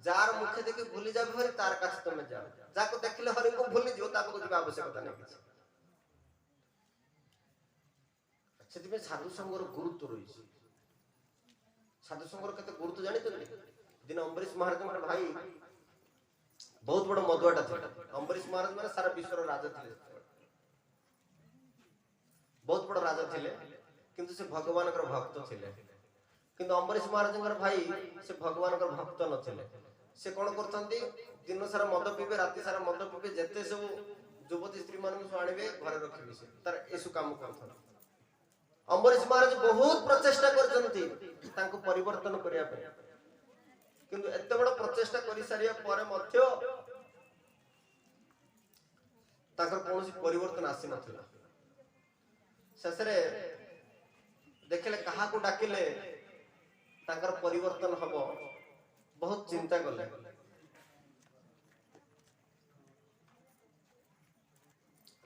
S1: ଯାର ମୁଖେ ଦେଖି ଭୁଲି ଯାବେ ହରି ତାର କାছে ତମେ ଯାଅ ଯାକୁ ଦେଖିଲେ ହରିଙ୍କୁ ଭୁଲି ଯିବ ତା ପାଖକୁ ଯିବା ଆବଶ୍ୟକତା ନାହିଁ କିଛି ସେଥିପାଇଁ ସାଧୁ ସଂଘର ଗୁରୁତ୍ୱ ରହିଛି ସାଧୁ ସଂଘର କେତେ ଗୁରୁତ୍ୱ ଜାଣିଛନ୍ତି ଦିନ ଅମ୍ବରୀଶ ମହାରାଜଙ୍କର ଭାଇ ବହୁତ ବଡ ମଦୁଆଟା ଥିଲେ ଅମ୍ବରୀଶ ମହାରାଜ ମାନେ ସାରା ବିଶ୍ୱର ରାଜା ଥିଲେ ବହୁତ ବଡ ରାଜା ଥିଲେ କିନ୍ତୁ ସେ ଭଗବାନଙ୍କର ଭକ୍ତ ଥିଲେ କିନ୍ତୁ ଅମ୍ବରୀଶ ମହାରାଜଙ୍କର ଭାଇ ସେ ଭଗବାନଙ୍କର ଭକ୍ତ ନଥିଲେ ସେ କଣ କରୁଛନ୍ତି ଦିନ ସାରା ମଦ ପିଇବେ ରାତି ସାରା ମଦ ପିଇବେ ଯେତେ ସବୁ ଯୁବତୀ ସ୍ତ୍ରୀ ମାନଙ୍କୁ ସବୁ ଆଣିବେ ଘରେ ରଖିବେ ସେ ତାର ଏସବୁ କାମ କରୁଛନ୍ତି ଅମ୍ବରୀଶ ମହାରାଜ ବହୁତ ପ୍ରଚେଷ୍ଟା କରିଛନ୍ତି ତାଙ୍କୁ ପରିବର୍ତ୍ତନ କରିବା ପାଇଁ କିନ୍ତୁ ଏତେ ବଡ ପ୍ରଚେଷ୍ଟା କରିସାରିବା ପରେ ମଧ୍ୟ ତାଙ୍କର କୌଣସି ପରିବର୍ତ୍ତନ ଆସିନଥିଲା ଶେଷରେ ଦେଖିଲେ କାହାକୁ ଡାକିଲେ ତାଙ୍କର ପରିବର୍ତ୍ତନ ହବ ବହୁତ ଚିନ୍ତା କଲେ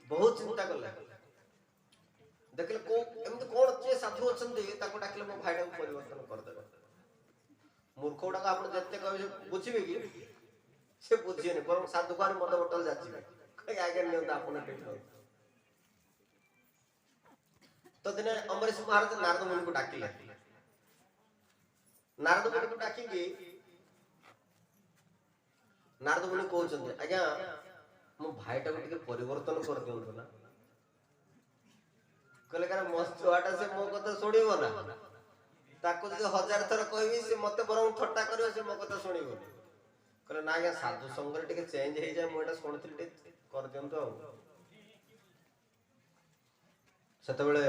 S1: ବହୁତ ଚିନ୍ତା କଲେ ଦେଖିଲେ ଏମିତି କଣ କିଏ ସାଧୁ ଅଛନ୍ତି ତାକୁ ଡାକିଲେ ମୋ ଭାଇଟାକୁ ପରିବର୍ତ୍ତନ କରିଦେବେ ମୂର୍ଖ ଗୁଡାକ ଆପଣ ଯେତେ କହିବେ ବୁଝିବେ କି ସେ ବୁଝିବେନି ବରଂ ସାଧୁ କୁଆଡେ ମଦ ବୋଟଲ ଯାଚିବେ ଆଜ୍ଞା ନିଅନ୍ତୁ ଆପଣ ତ ଦିନେ ଅମ୍ବରୀଶ ମହାରାଜ ନାରଦ ମୁନିଙ୍କୁ ଡାକିଲେ ନାରଦ ମୁନିଙ୍କୁ ଡାକିକି ନାରଦ ମୁନି କହୁଛନ୍ତି ଆଜ୍ଞା ମୋ ଭାଇଟାକୁ ଟିକେ ପରିବର୍ତ୍ତନ କରିଦିଅନ୍ତୁ ନା କହିଲେ କାରଣ ମୋ ଛୁଆଟା ସେ ମୋ କଥା ଶୁଣିବ ନା ତାକୁ ଯଦି 1000 ଥର କହିବି ସେ ମତେ ବରଂ ଥଟ୍ଟା କରିବ ସେ ମୋ କଥା ଶୁଣିବନି କହିଲେ ନା ଆଜ୍ଞା ସାଧୁ ସଂଘରେ ଟିକେ ଚେଞ୍ଜ ହେଇଯାଏ ମୁଁ ଏଟା ଶୁଣିଥିଲି ଟିକେ କରିଦିଅନ୍ତୁ ଆଉ ସେତେବେଳେ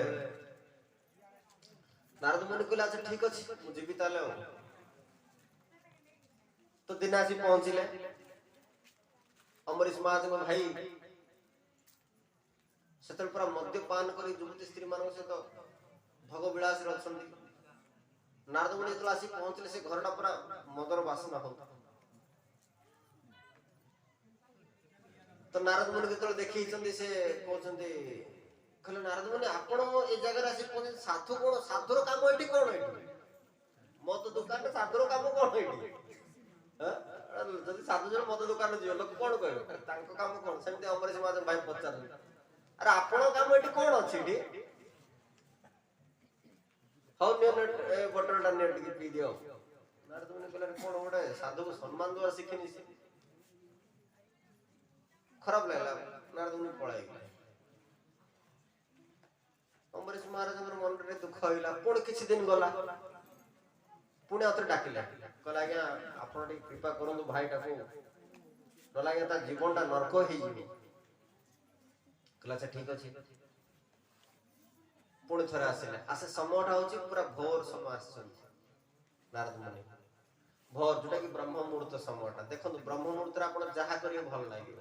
S1: ନାରଦ ମୁନି କହିଲେ ଆଚ୍ଛା ଠିକ ଅଛି ମୁଁ ଯିବି ତାହେଲେ ଆଉ ତ ଦିନେ ଆସି ପହଞ୍ଚିଲେ ଅମ୍ବରୀଶ ମହାରାଜଙ୍କ ଭାଇ ସେତେବେଳେ ପୁରା ମଦ୍ୟପାନ କରି ଯୁବତୀ ସ୍ତ୍ରୀ ମାନଙ୍କ ସହିତ ଭୋଗ ବିଳାସରେ ଅଛନ୍ତି ନାରଦ ମୁନି ଯେତେବେଳେ ଆସି ପହଞ୍ଚିଲେ ସେ ଘରଟା ପୁରା ମଦର ବାସନା ହଉଥିଲା ତ ନାରଦ ମୁନି ଯେତେବେଳେ ଦେଖିଛନ୍ତି ସେ କହୁଛନ୍ତି କହିଲେ ନାରଦ ମୁନି ଆପଣ ଏ ଜାଗାରେ ଆସି ପହଞ୍ଚନ୍ତି ସାଧୁ କଣ ସାଧୁର କାମ ଏଠି କଣ ଏଠି ମଦ ଦୋକାନରେ ସାଧୁର କାମ କଣ ଏଠି ଯଦି ସାଧୁ ଜଣ ମଦ ଦୋକାନରେ ଯିବ ଲୋକ କଣ କହିବେ ତାଙ୍କ କାମ କଣ ସେମିତି ଅମ୍ବରୀଶ ମହାରାଜ ଭାଇ ପଚାରନ୍ତି ଆରେ ଆପଣଙ୍କ କାମ ଏଠି କଣ ଅଛି ଏଠି ହଉ ନିଅ ବୋଟଲଟା ନିଅ ଟିକେ ପିଇ ଦିଅ ନାରଦ ମୁନି କହିଲେ କଣ ଗୋଟେ ସାଧୁକୁ ସମ୍ମାନ ଦେବା ଶିଖିନି ସେ ଖରାପ ଲାଗିଲା ନାରଦ ମୁନି ପଳାଇଗଲେ ଅମ୍ବରୀଶ ମହାରାଜଙ୍କର ମନରେ ଦୁଃଖ ହେଇଲା ପୁଣି କିଛି ଦିନ ଗଲା ପୁଣି ଆଉଥରେ ଡାକିଲେ କହିଲେ ଆଜ୍ଞା ଆପଣ ଟିକେ କୃପା କରନ୍ତୁ ଭାଇଟାକୁ ନହେଲେ ଆଜ୍ଞା ତା ଜୀବନଟା ନର୍କ ହେଇଯିବ କହିଲେ ଆଚ୍ଛା ଠିକ ଅଛି ପୁଣି ଥରେ ଆସିଲେ ଆସେ ସମୟଟା ହଉଛି ପୁରା ଭୋର ସମୟ ଆସିଛନ୍ତି ନାରଦ ମୁନି ଭୋର ଯୋଉଟା କି ବ୍ରହ୍ମ ମୁହୂର୍ତ୍ତ ସମୟଟା ଦେଖନ୍ତୁ ବ୍ରହ୍ମ ମୁହୂର୍ତ୍ତରେ ଆପଣ ଯାହା କରିବେ ଭଲ ଲାଗିବ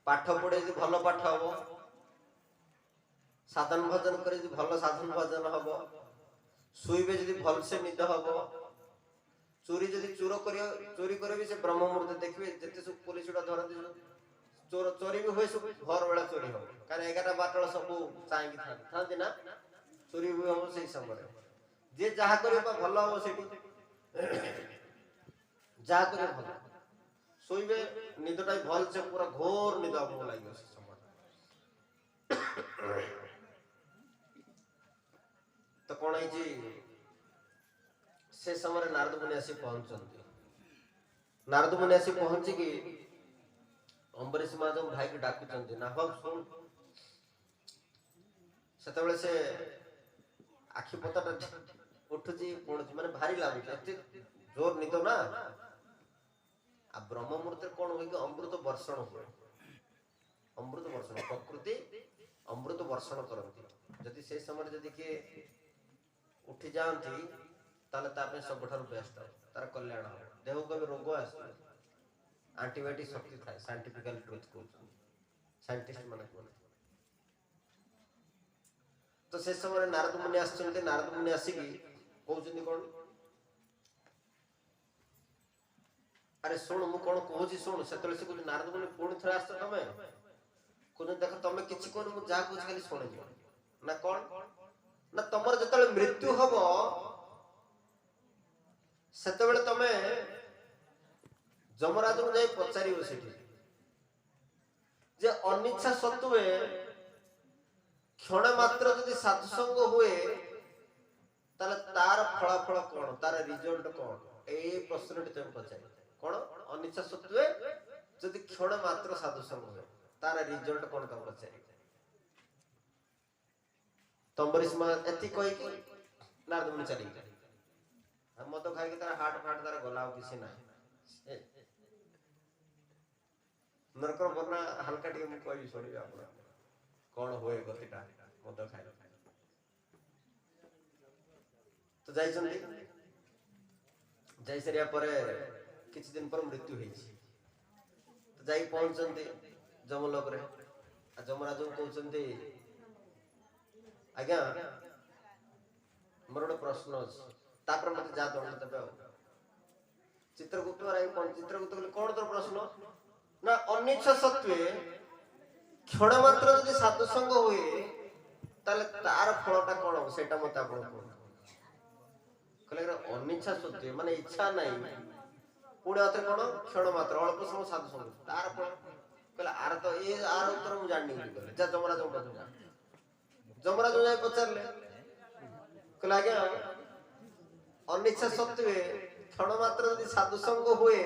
S1: ପାଠ ପଢେ ଯଦି ଭଲ ପାଠ ହବ ସାଧନ ଭଜନ କରି ଯଦି ଭଲ ସାଧନ ଭଜନ ହବ ଶୋଇବେ ଯଦି ଭଲସେ ନିଦ ହବ ଚୋରି ଯଦି ଚୋରି କରିବେ ସେ ବ୍ରହ୍ମ ମୁହୂର୍ତ୍ତ ଦେଖିବେ ଯେତେ ସବୁ ପୋଲିସ ଗୁଡା ଧରନ୍ତି ଚୋରି ବି ହୁଏ ସବୁ ଭୋର ବେଳା ଚୋରି ହବ କାରଣ 11ଟା 12ଟା ବେଳେ ସବୁ ଚାହିଁକି ଥାନ୍ତି ନା ଚୋରି ବି ହବ ସେଇ ସମୟରେ ଯିଏ ଯାହା କରିବ ଭଲ ହବ ସେଠି ଯାହା କରିବ ଭଲ ଶୋଇବେ ନିଦଟା ବି ଭଲସେ ପୁରା ଘୋର ନିଦ ଆପଣଙ୍କୁ ଲାଗିବ ସେ ସମୟ ତ କଣ ହେଇଛି ସେ ସମୟରେ ନାରଦ ମୁନି ଆସି ପହଞ୍ଚନ୍ତି ନାରଦ ମୁନି ଆସି ପହଞ୍ଚିକି ଅମ୍ବରୀଶ ମହାରାଜ ଭାଇକି ଡାକୁଛନ୍ତି ନା ହଉ ଶୁଣ ସେତେବେଳେ ସେ ଆଖି ପତାଟା ଉଠୁଛି ପଡୁଛି ମାନେ ଭାରି ଲାଗୁଛି ଏତେ ଜୋର ନିଦ ନା ଆଉ ବ୍ରହ୍ମ ମୁହୂର୍ତ୍ତରେ କଣ ହୁଏ କି ଅମୃତ ବର୍ଷଣ ହୁଏ ଅମୃତ ବର୍ଷଣ ପ୍ରକୃତି ଅମୃତ ବର୍ଷଣ କରନ୍ତି ଯଦି ସେ ସମୟରେ ଯଦି କିଏ ଉଠି ଯାଆନ୍ତି ତାହେଲେ ତା ପାଇଁ ସବୁଠାରୁ ବେଷ୍ଟ ତାର କଲ୍ୟାଣ ହବ ଦେହକୁ କେବେ ରୋଗ ଆସିବ ଆଣ୍ଟିବାୟୋଟିକ ଶକ୍ତି ଥାଏ ସାଇଣ୍ଟିଫିକାଲି ଟ୍ରୁଥ କହୁଛନ୍ତି ସାଇଣ୍ଟିଷ୍ଟ ମାନେ କୁହନ୍ତି ତ ସେ ସମୟରେ ନାରଦ ମୁନି ଆସିଛନ୍ତି ନାରଦ ମୁନି ଆସିକି କହୁଛନ୍ତି କଣ अरे शुण मु कौन कहूँ शुण से कहूँ नारद बोले पुणी थे आस तुम कहते देख तुम कि कौन मुझे जहाँ कह खाली शुणी ना कौन ना तुम जो मृत्यु हम से तुम जमराज को जाई पचार जे अनिच्छा सत्वे क्षण मात्र यदि साधुसंग हुए तार फलाफल कौन तार रिजल्ट कौन ए प्रश्न तुम पचार कौन अनिच्छा सत्वे यदि क्षण मात्र साधुसंग हुए तार रिजल्ट कौन तुम पचार तंबरीश एति कही नारद मुनि चली मद खाई तार हार्ट फाट तार गला किसी ना नरकर बना हल्का टी कह शुणी आप कौन हुए गतिटा मद खाई तो जाई सारा किछि दिन पर मृत्यु होइछि तो जाई पहुंचंती जमलोक रे जमराज को कहउचंती आज्ञा मोर गोटे प्रश्न अछि तापर मते जा दंड देबे चित्रगुप्त चित्रगुप्त कहले कौन तोर प्रश्न ना अनिच्छा सत्वे क्षण मात्र यदि साधुसंग हुए ताले तार फलटा कौन हो सेटा मते आपण कहले अनिच्छा सत्वे माने इच्छा नहीं पुणे अते कौन क्षण मात्र अल्प समय साधुसंग तार फल कहले आर तो ए आर उत्तर मु जानि नहीं कहले जा जमराज को पचार जमराज जाय पचारले कहले आज्ञा अनिच्छा सत्वे क्षण मात्र यदि साधुसंग हुए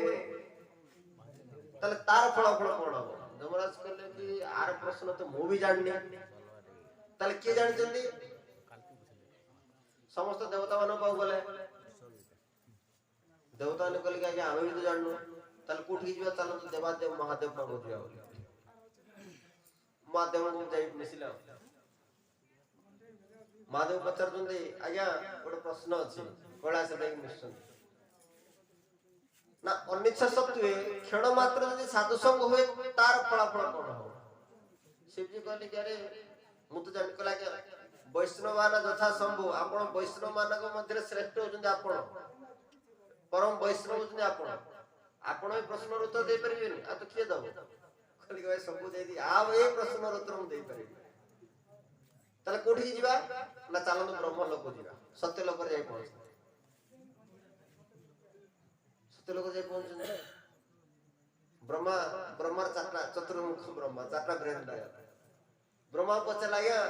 S1: ताले तार फलाफल कौन हम जमराज कहले कि आर प्रश्न तो मु भी जाननी ताले किए जानछन्ती समस्त देवता मान पाऊ गले देवता ने कहले कि आमे भी तो जाननु ताले कोठी जीवा चलो तो देवादेव महादेव पाऊ दिया महादेव को जाई मिसिला महादेव पचारछन्ती आज्ञा गोटे प्रश्न अछि कोला से देख मिसन ना अनिच्छा सत्वे क्षण मात्र यदि साधुसंग हुए तार फलाफल कौन हो शिवजी कहले कि अरे मु तो जानि कला कि वैष्णवान यथा शंभु आपण वैष्णव मानक मध्य श्रेष्ठ होचंदी आपण परम वैष्णव होचंदी आपण ए प्रश्न उत्तर दे परिबेनी आ तो किए दबो कहले कि शंभु दे दी आ ए प्रश्न उत्तर मु दे परिबे ताले कोठी जीवा ना चालनु ब्रह्म लोक जीवा सत्य लोक रे जाई पहुंच सत्य लोक जाई पहुंचने ब्रह्मा ब्रह्मा चारटा चतुर्मुख ब्रह्मा चारटा ब्रेन ब्रह्मा पचला गया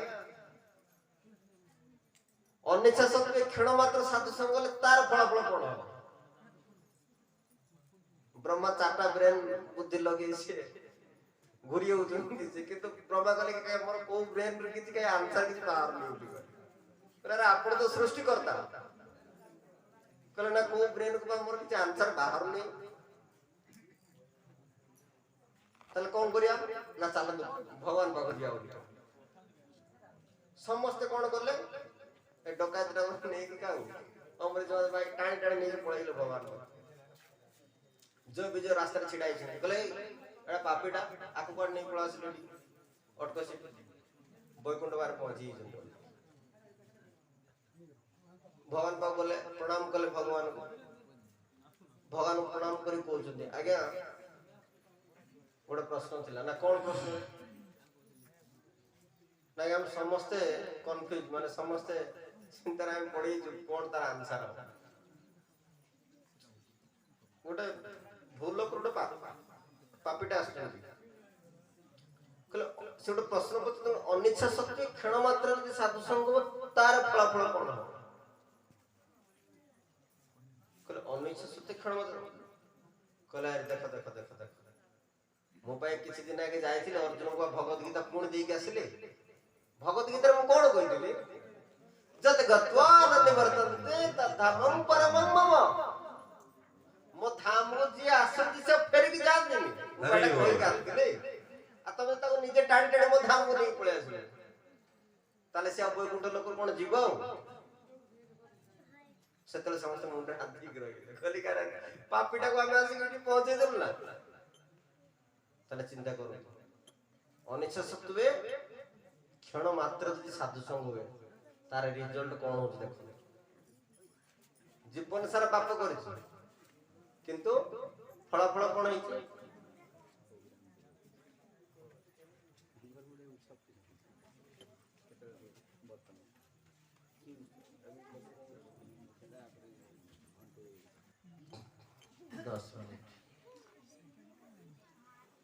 S1: अनिच्छा सत्वे क्षण मात्र साधुसंग ले तार फलाफल कौन हो ब्रह्मा चारटा ब्रेन बुद्धि लगे से घुरी होउछन से किंतु ब्रह्मा कहले कि हमर को ब्रेन रे किछि के आंसर किछि बाहर नहीं उठी अरे आपण तो सृष्टि करता कहले ना को ब्रेन को मोर किछि आंसर बाहर नहीं तले कौन करिया ना चलन भगवान बाग दिया बोली समस्त कौन करले ए डकायत रा नै कि काऊ हमरे जो भाई टाणी टाणी नै पळैले भगवान जो बिजो रास्ता रे छिडाई छै कहले एड़ा पापीटा आकु कोन नै पळा सिलडी अटकसी बैकुंठ बार पहुंची जंतो भगवान बाबू बोले प्रणाम कले भगवान को प्रणाम करी कहउछन्ती आज्ञा गोटे प्रश्न थिला ना कौन प्रश्न ना हम समस्ते कंफ्यूज माने समस्ते चिंता रे पड़ी कौन तार आंसर गोटे भूल लोक गोटे पापीटा आछन्ती कहले से गोटे प्रश्न पछते अनिच्छा सत्वे क्षण मात्र यदि साधु संग तार फलाफल कौन हो कहले अनिच्छा सत्वे क्षण मात्र कहले देख देख देख देख मो पाए किछि दिन आगे जायथिले अर्जुन को भगवत गीता पूर्ण देई के आसिले भगवत गीता में कोन कहिथिले जत गत्वा न निवर्तन्ते तद्धामं परमं मम मो धाम को जी आसंती से फेर की जान देनी उपाटा कोई काथिले आ तमे ताको निजे टाडी टाडी मो धाम को नहीं पळे आसिले ताले से बैकुंठ लोक कोन जीव सेतले समस्त मुंडा हाथ ठीक रही कहली कारण पापीटा को हमें आसी गटी पहुंचे देल ना ताले चिंता करू अनिच्छा सत्वे क्षण मात्र यदि साधु संग हुए तार रिजल्ट कौन हो देखो जीवन सारा पाप करिस किंतु ଫଳାଫଳ କ'ଣ ହେଇଛି?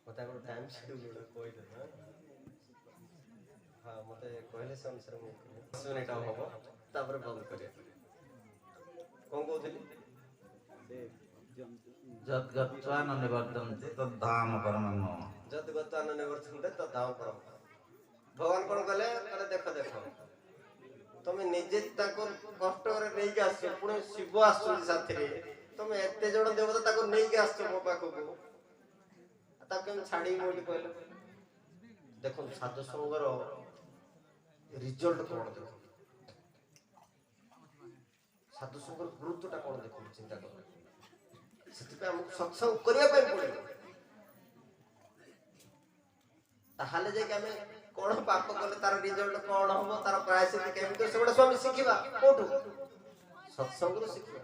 S1: मत टाइम शेड्यूल कहले हाँ मत कहले से अनुसार 10 मिनिट हम तापर बंद करिया कौन कहते
S2: जद्गत्वान निवर्तन्ते तद्धाम परमम्
S1: जद्गत्वान निवर्तन्ते तद्धाम परमम् भगवान कौन कहले कहले देख देख तुम निजे ताको कष्ट करे नहीं के आसो पुणे शिव आसो साथी रे तुम एते जण देवता ताको नहीं के आसो मो पाखो को ता केम छाड़ी बोली कहले देखो साधु संगर रिजल्ट कोन देखो साधु संगर गुरुत्वटा कोन देखो चिंता कर सेति पे हम सत्संग करिया पे पड़े ताहाले जे के हमें कोन पाप कले तार रिजल्ट कोन होबो तार प्रायश्चित केमितो सेबडा स्वामी शिखिबा कोठु सत्संग रो शिखिबा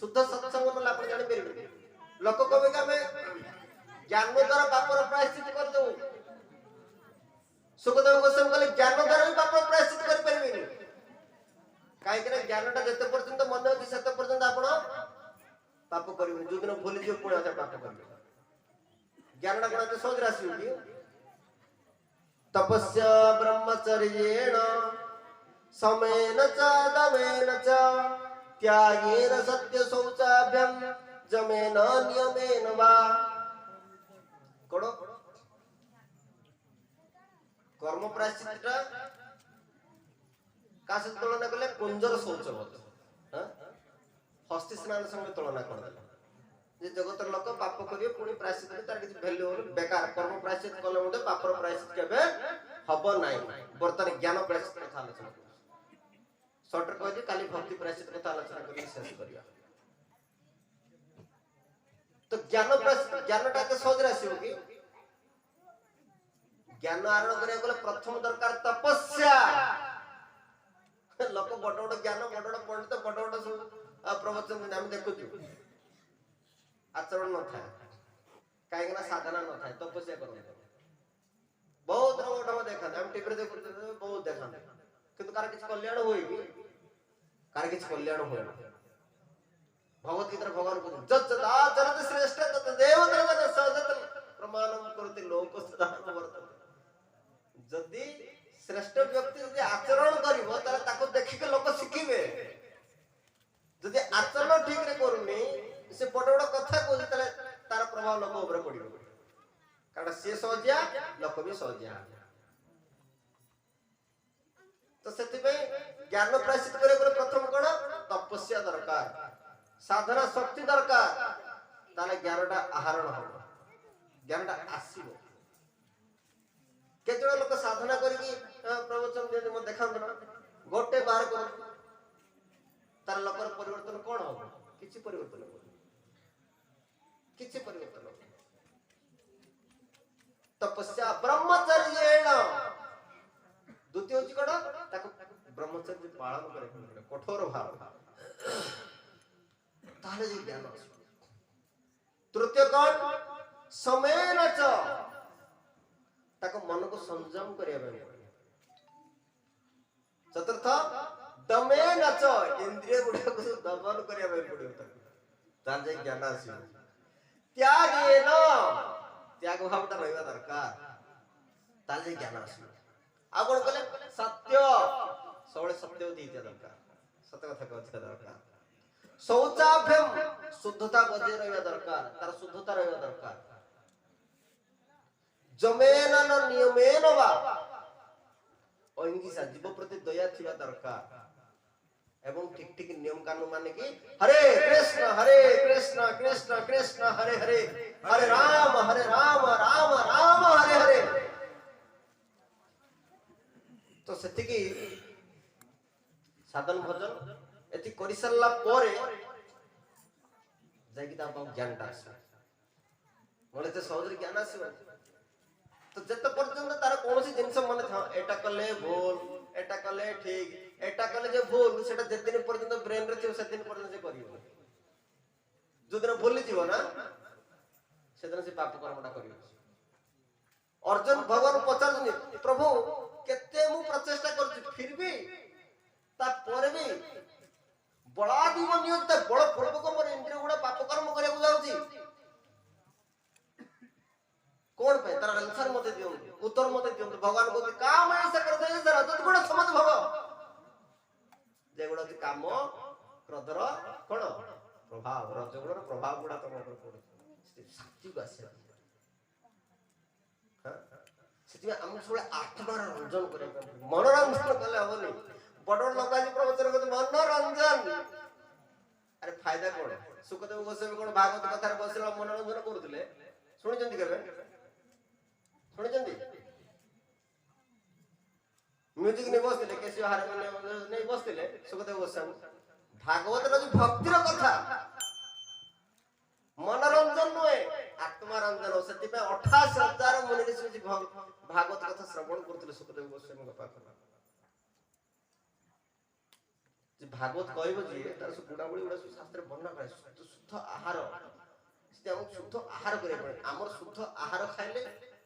S1: शुद्ध सत्संग न आपण जानि परबे लोक कहबे कि हमें ज्ञान द्वारा पापर प्रायश्चित कर दो सुखदेव गोस्वामी कहले ज्ञान द्वारा भी पापर प्रायश्चित कर परबेनी काहे कि ज्ञानटा जते पर्यंत मन होती सेते पर्यंत आपण पाप करबे जो दिन भूली जो पुणे आते पाप करबे ज्ञानटा कोन सहज राशि होगी तपस्या ब्रह्मचर्येण समेन च दमेन च त्यागेन सत्य शौचाभ्यं जमेन नियमेन वा कोड कर्म प्रायश्चितटा कासे तुलना करले कुंजर शौचवत हां हस्ती स्नान संगे तुलना कर देला जे जगतर लोक पाप करियो पुनी प्रायश्चित तार किछ वैल्यू बेकार कर्म प्रायश्चित कले मते पापर प्रायश्चित केबे हबो नाही वर्तमान ज्ञान प्रायश्चित कथा आलोचना शॉर्ट कह दे काली भक्ति प्रायश्चित कथा आलोचना करी शेष करिया तो ज्ञान प्रायश्चित ज्ञानटा के सहज राशि होगी ज्ञान आरोहण करिया गले प्रथम दरकार तपस्या लोक बड़ बड़ ज्ञान बड़ बड़ पंडित बड़ बड़ प्रवचन हम देखु आचरण न थाए कहीं ना साधना न थाए तपस्या करते बहुत रोग देखा हम टीवी देख बहुत देखा किंतु कार किछ कल्याण होई कि कार किछ कल्याण होय भगवत गीता भगवान को जत आचरत श्रेष्ठ तत देवद्रवन सहजत प्रमाणम करते लोक सदान वर्तते जदी श्रेष्ठ व्यक्ति जदी आचरण करिवो तार ताको देखि के लोक शिखिबे जदी आचरण ठीक रे करूनी से बड़ बड़ कथा को जतले तार प्रभाव लोक ऊपर पड़िबो कारण से सहजिया लोक भी सहजिया तो सेति पे ज्ञान प्रायश्चित करे करे प्रथम कोन तपस्या दरकार साधना शक्ति दरकार ताले ज्ञानटा आहरण हो ज्ञानटा आसीबो केजो लोक साधना करी प्रवचन दे म देखान ना गोटे बार को तार लोकर परिवर्तन कोन हो किछि परिवर्तन हो किछि परिवर्तन हो तपस्या ब्रह्मचर्येण द्वितीय होची कोन ताको ब्रह्मचर्य पालन करे कठोर भाव ताले जे ज्ञान तृतीय कोन समेन च ताको मन को संयम करिया चतुर्थ दमेन च इंद्रिय गुडा को दमन करिया पड़ियो तार जे ज्ञान आसी त्यागेन त्याग भावटा रहबा दरकार तार जे ज्ञान आसी आ कोन कहले सत्य सबले सत्य दीते दरकार सत्य कथा कहते दरकार शौचाभ्यम शुद्धता बजे रहबा दरकार तार शुद्धता रहबा दरकार जमेन न नियमेन वा ओंगी सा जीव प्रति दया थिबा दरकार एवं ठीक ठीक नियम कानून माने कि हरे कृष्ण कृष्ण कृष्ण हरे हरे हरे राम राम राम हरे हरे तो सेति की साधन भजन एति करि सरला परे जाकी ता ज्ञान आस मोले ते सहज ज्ञान आसीबो तो जत पर्यंत तार कोनोसी जिंस मन था एटा कले भूल एटा कले ठीक एटा कले जे भूल सेटा जतिन पर्यंत ब्रेन रे थियो सेतिन पर्यंत जे करियो जो दिन भूली जीव ना सेदिन से पाप कर्मटा करियो। अर्जुन भगवान पचारछन प्रभु केते मु प्रचेष्टा करछि फिर भी ता पर भी बलादि मन नियत बड़ पूर्वक मोर इंद्रिय गुडा पाप कर्म करे जाउछि कोन पे तार आंसर मते दियो उत्तर मते दियो भगवान को काम ऐसा कर दे सर तो गुडा समझ भग जे गुडा काम क्रोधर कोन प्रभाव रजगुणर प्रभाव गुडा तम ऊपर पड़े शक्ति को आसे हां सेति हम थोड़ा आत्मा रंजन करे मनोरंजन कले होनी बड़ लोक आज प्रवचन करते मनोरंजन अरे फायदा कोन सुखदेव गोस्वामी कोन भागवत कथा बसला मनोरंजन करथले सुनि जंदी केबे सुनि जंदी म्यूजिक ने बसले केसी हारमोनियम ने बसले सुखदेव गोस्वामी भागवत रो भक्तिर कथा मनोरंजन नए आत्मा रंजन सेति पे 28,000 मुनि ऋषि भागवत कथा श्रवण करथले सुखदेव गोस्वामी के पाखर जे भागवत कहबो जे तार सु बुडा बुडी उडा शास्त्र वर्णना करे शुद्ध आहार से हम शुद्ध आहार करे पड़े हमर शुद्ध आहार खाइले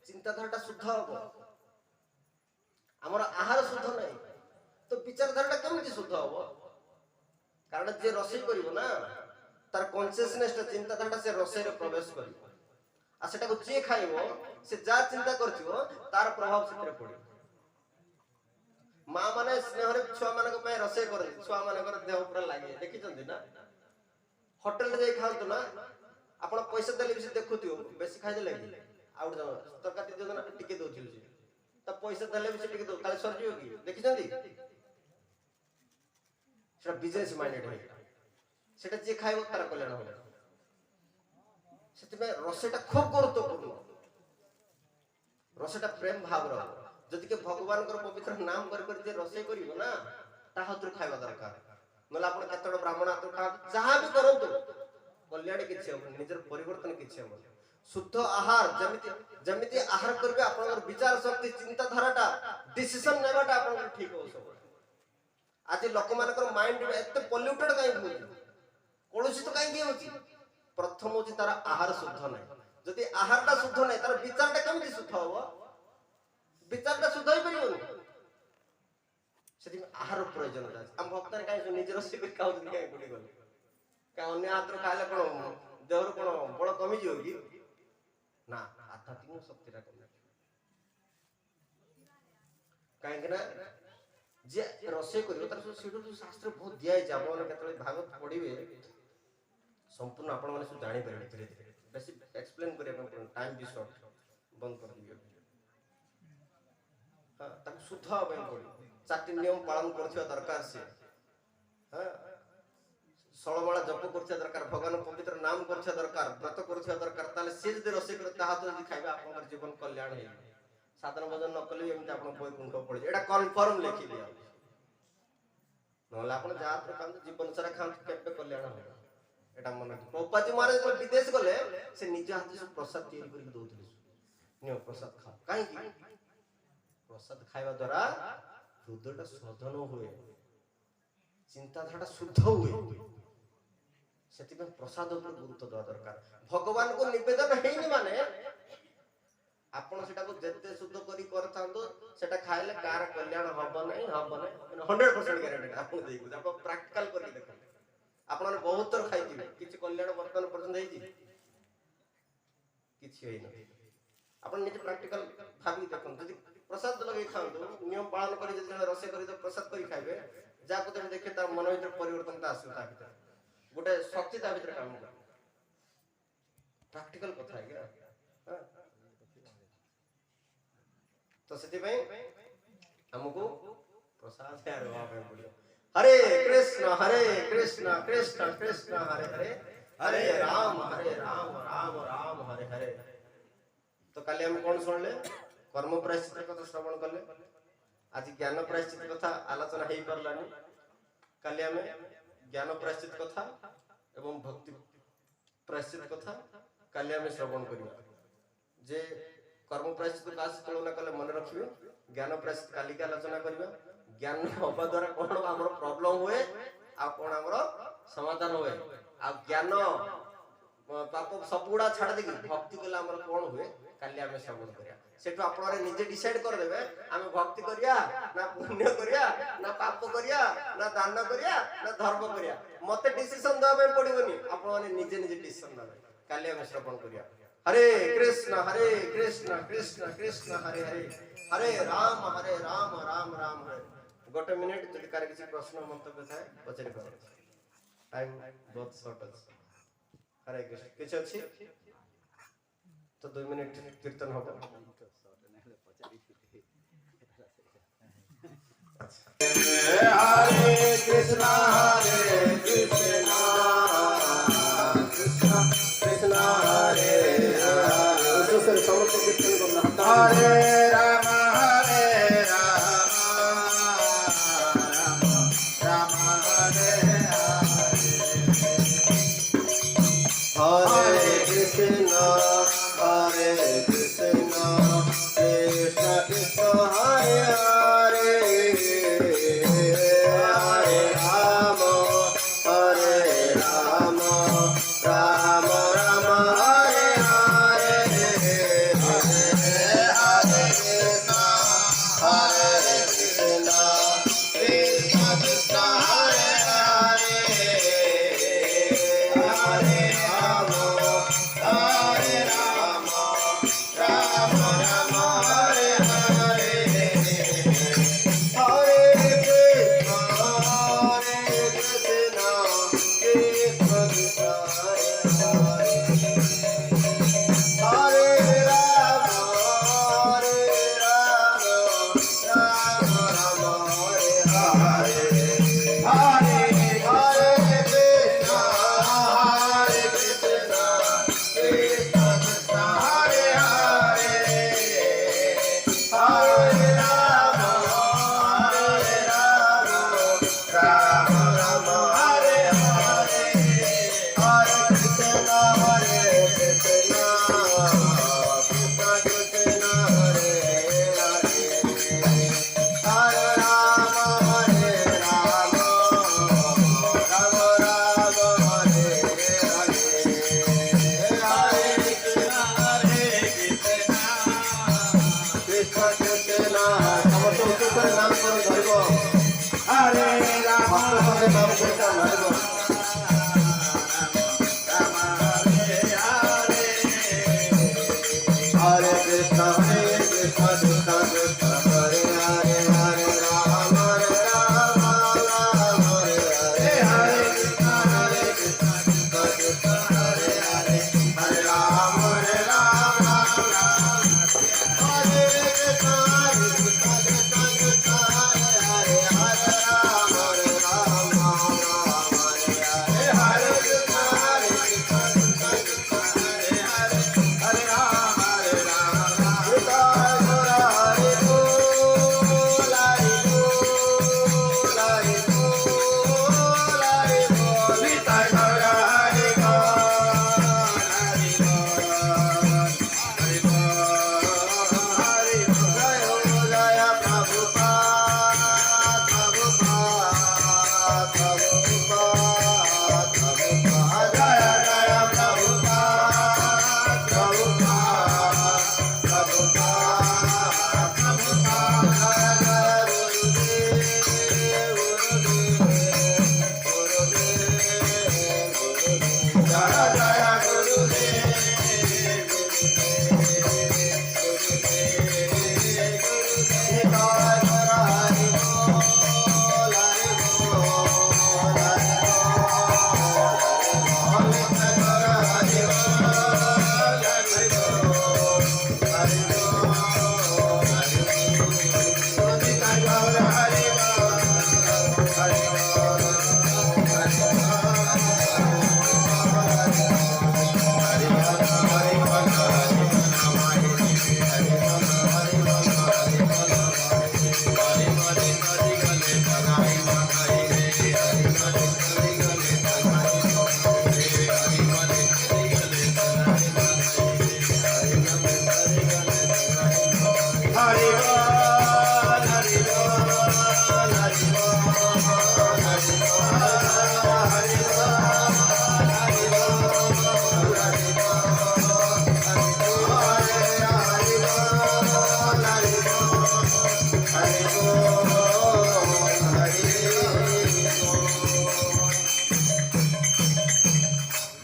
S1: चिंताधाराटा शुद्ध होबो हमर आहार शुद्ध नै तो विचारधाराटा केमिति शुद्ध होबो कारण जे रसोई करिवो ना तार कॉन्शियसनेस चिंताधाराटा से रसोई रे प्रवेश करिवो आ सेटा को जे खाइबो से जा चिंता करथिवो तार प्रभाव सेतरे पड़े मां माने स्नेहरे छुआ मानक पे रसोई करे छुआ मानकर देह ऊपर लागे देखि चंदी ना होटल रे जाई खाउ तो ना आपण पैसा देले भी देखुथियो बेसी खाइ देले आउट जाव तरकारी दे ना टिके दोथिल जे त पैसा देले भी टिके दो काले सरजियो की देखि चंदी सेटा बिजनेस माइंडेड है सेटा जे खाइबो तार कल्याण हो सेति में रसोईटा खूब गुरुत्वपूर्ण रसोईटा प्रेम भाव रो जदि के भगवान कर पवित्र नाम कर जे रसोई करिवो ना ता हत्र खाइबा दरकार नला आपण केतड़ ब्राह्मण आतो खा जहां भी करंतु कल्याण किछि हम निजर परिवर्तन किछि हम शुद्ध आहार जमिति आहार करबे आपन विचार शक्ति चिंता धाराटा डिसिजन नेबाटा आपन ठीक हो सब आज लोक मानकर माइंड में एते पोल्यूटेड काई होई कलुषित काई के होची प्रथम होची तार आहार शुद्ध नै जदि आहारटा शुद्ध नै तार विचारटा केमिति शुद्ध होबो विचारटा शुद्ध होई परिबो सेति आहार प्रयोजन अछि हम भक्तन काई निजर से खाउ काई गुडी गले का अन्य आत्र खाले कोन देहर कोन बळ कमी जियो कि ना आध्यात्मिक शक्तिरा कमी काई कि ना जे रसोई करियो तार सेडो शास्त्र बहुत दिया है आपण केतले भागवत पढिबे संपूर्ण आपण माने सु जानि परबे धीरे धीरे बेसी एक्सप्लेन करे अपन टाइम भी शॉर्ट बंद कर दियो हां तक शुद्ध होबे पड़ी चारटी नियम पालन करथिया दरकार से हां 16 माला जप करथिया दरकार भगवान पवित्र नाम करथिया दरकार व्रत करथिया दरकार ताले से जे रसोई कर ताहा तो खाइबा आपन जीवन कल्याण हे साधन भजन न कले एमते आपन बैकुंठ पड़ जे एटा कन्फर्म लिखि दिया नला आपन जात काम जीवन सारा खान केबे कल्याण हो एटा मन प्रभुपाद महाराज जो विदेश गले से निज हाथ से प्रसाद तैयारी करके दोथले नियो प्रसाद खा काहे कि प्रसाद खाइबा द्वारा हृदयटा शोधन होए चिंता धाराटा शुद्ध होए सेति में प्रसाद ऊपर गुरुत्व देवा दरकार भगवान को निवेदन हेनी माने आपण सेटा को जत्ते शुद्ध करी करथांतो सेटा खाइले कार कल्याण हबो नै 100% गारंटी आपण देइबो आप प्रैक्टिकल करी देखो आपण बहुत तर खाइथिबे किछ कल्याण वर्तन पर्यंत हेजी किछ होई नै आपण निजे प्रैक्टिकल भाबी देखो जदि प्रसाद लगे खांतो नियम पालन करी जदि रसे करी तो प्रसाद करी खाइबे जाको तमे देखे तार मन भीतर परिवर्तन ता आसु ता भीतर गोटे शक्ति ता भीतर काम कर प्रैक्टिकल कथा है क्या तो सेति भाई हमको प्रसाद यार बाबा बोलियो हरे कृष्ण कृष्ण कृष्ण हरे हरे हरे राम राम राम हरे हरे तो काली हम कौन सुनले कर्म प्रायश्चित कथा श्रवण करले आज ज्ञान प्रायश्चित कथा आलोचना हेई परलानी काली हमें ज्ञान प्रायश्चित कथा एवं भक्ति प्रायश्चित कथा काली हमें श्रवण करिया जे कर्म प्रायश्चित का तुलना कले मन रखिबे ज्ञान प्रायश्चित काली का आलोचना करिया ज्ञान होबा द्वारा कोन हमर प्रॉब्लम होए आ कोन हमर समाधान होए आ ज्ञान पाप सब गुड़ा छाड़ देकी भक्ति कले हमर कोन हुए काली आमे श्रवण करिया सेटु आपन निजे डिसाइड कर देबे आमे भक्ति करिया ना पुण्य करिया ना पाप करिया ना दान करिया ना धर्म करिया मते डिसीजन दबे पड़िबनी आपन निजे निजे डिसीजन दबे काली आमे श्रवण करिया हरे कृष्ण कृष्ण कृष्ण हरे हरे हरे राम राम राम हरे गोटे मिनिट जदि कार किसी प्रश्न मंतव्य थाए पचरि पारे टाइम बहुत शॉर्ट अछि हरे कृष्ण किछ अछि तो 2 मिनिट कीर्तन होगा
S3: हरे कृष्णा कृष्ण कृष्ण हरे
S1: तो सर समस्त कीर्तन को
S3: हरे राम राम हरे
S1: हरे कृष्ण कृष्ण कृष्ण हरे हरे हरे राम राम राम हरे हरे हरे कृष्ण कृष्ण कृष्ण हरे हरे हरे राम राम राम हरे हरे हरे कृष्ण कृष्ण कृष्ण हरे हरे राम राम राम हरे हरे हरे हरे कृष्ण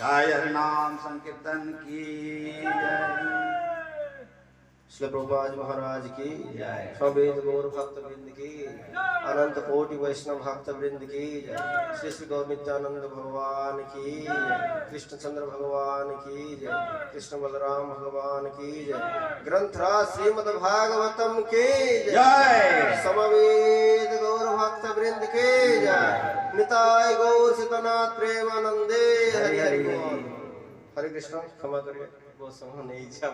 S2: जय हरि नाम संकीर्तन की जय।
S1: श्री प्रभुपाद महाराज की जय। सवेद गौर भक्त वृंद की, अनंत कोटि वैष्णव भक्त वृंद की जय। श्री श्री गौर नित्यानंद भगवान की जय। कृष्णचंद्र भगवान की जय। कृष्ण बलराम भगवान की जय। ग्रंथराज श्रीमद् भागवतम की जय। समवेद गौर भक्त वृंद की जय। निताय गौर सीतनाथ प्रेमानंदे हरि हरि बोल। हरे कृष्ण। क्षमा करिए, वो समय नहीं इच्छा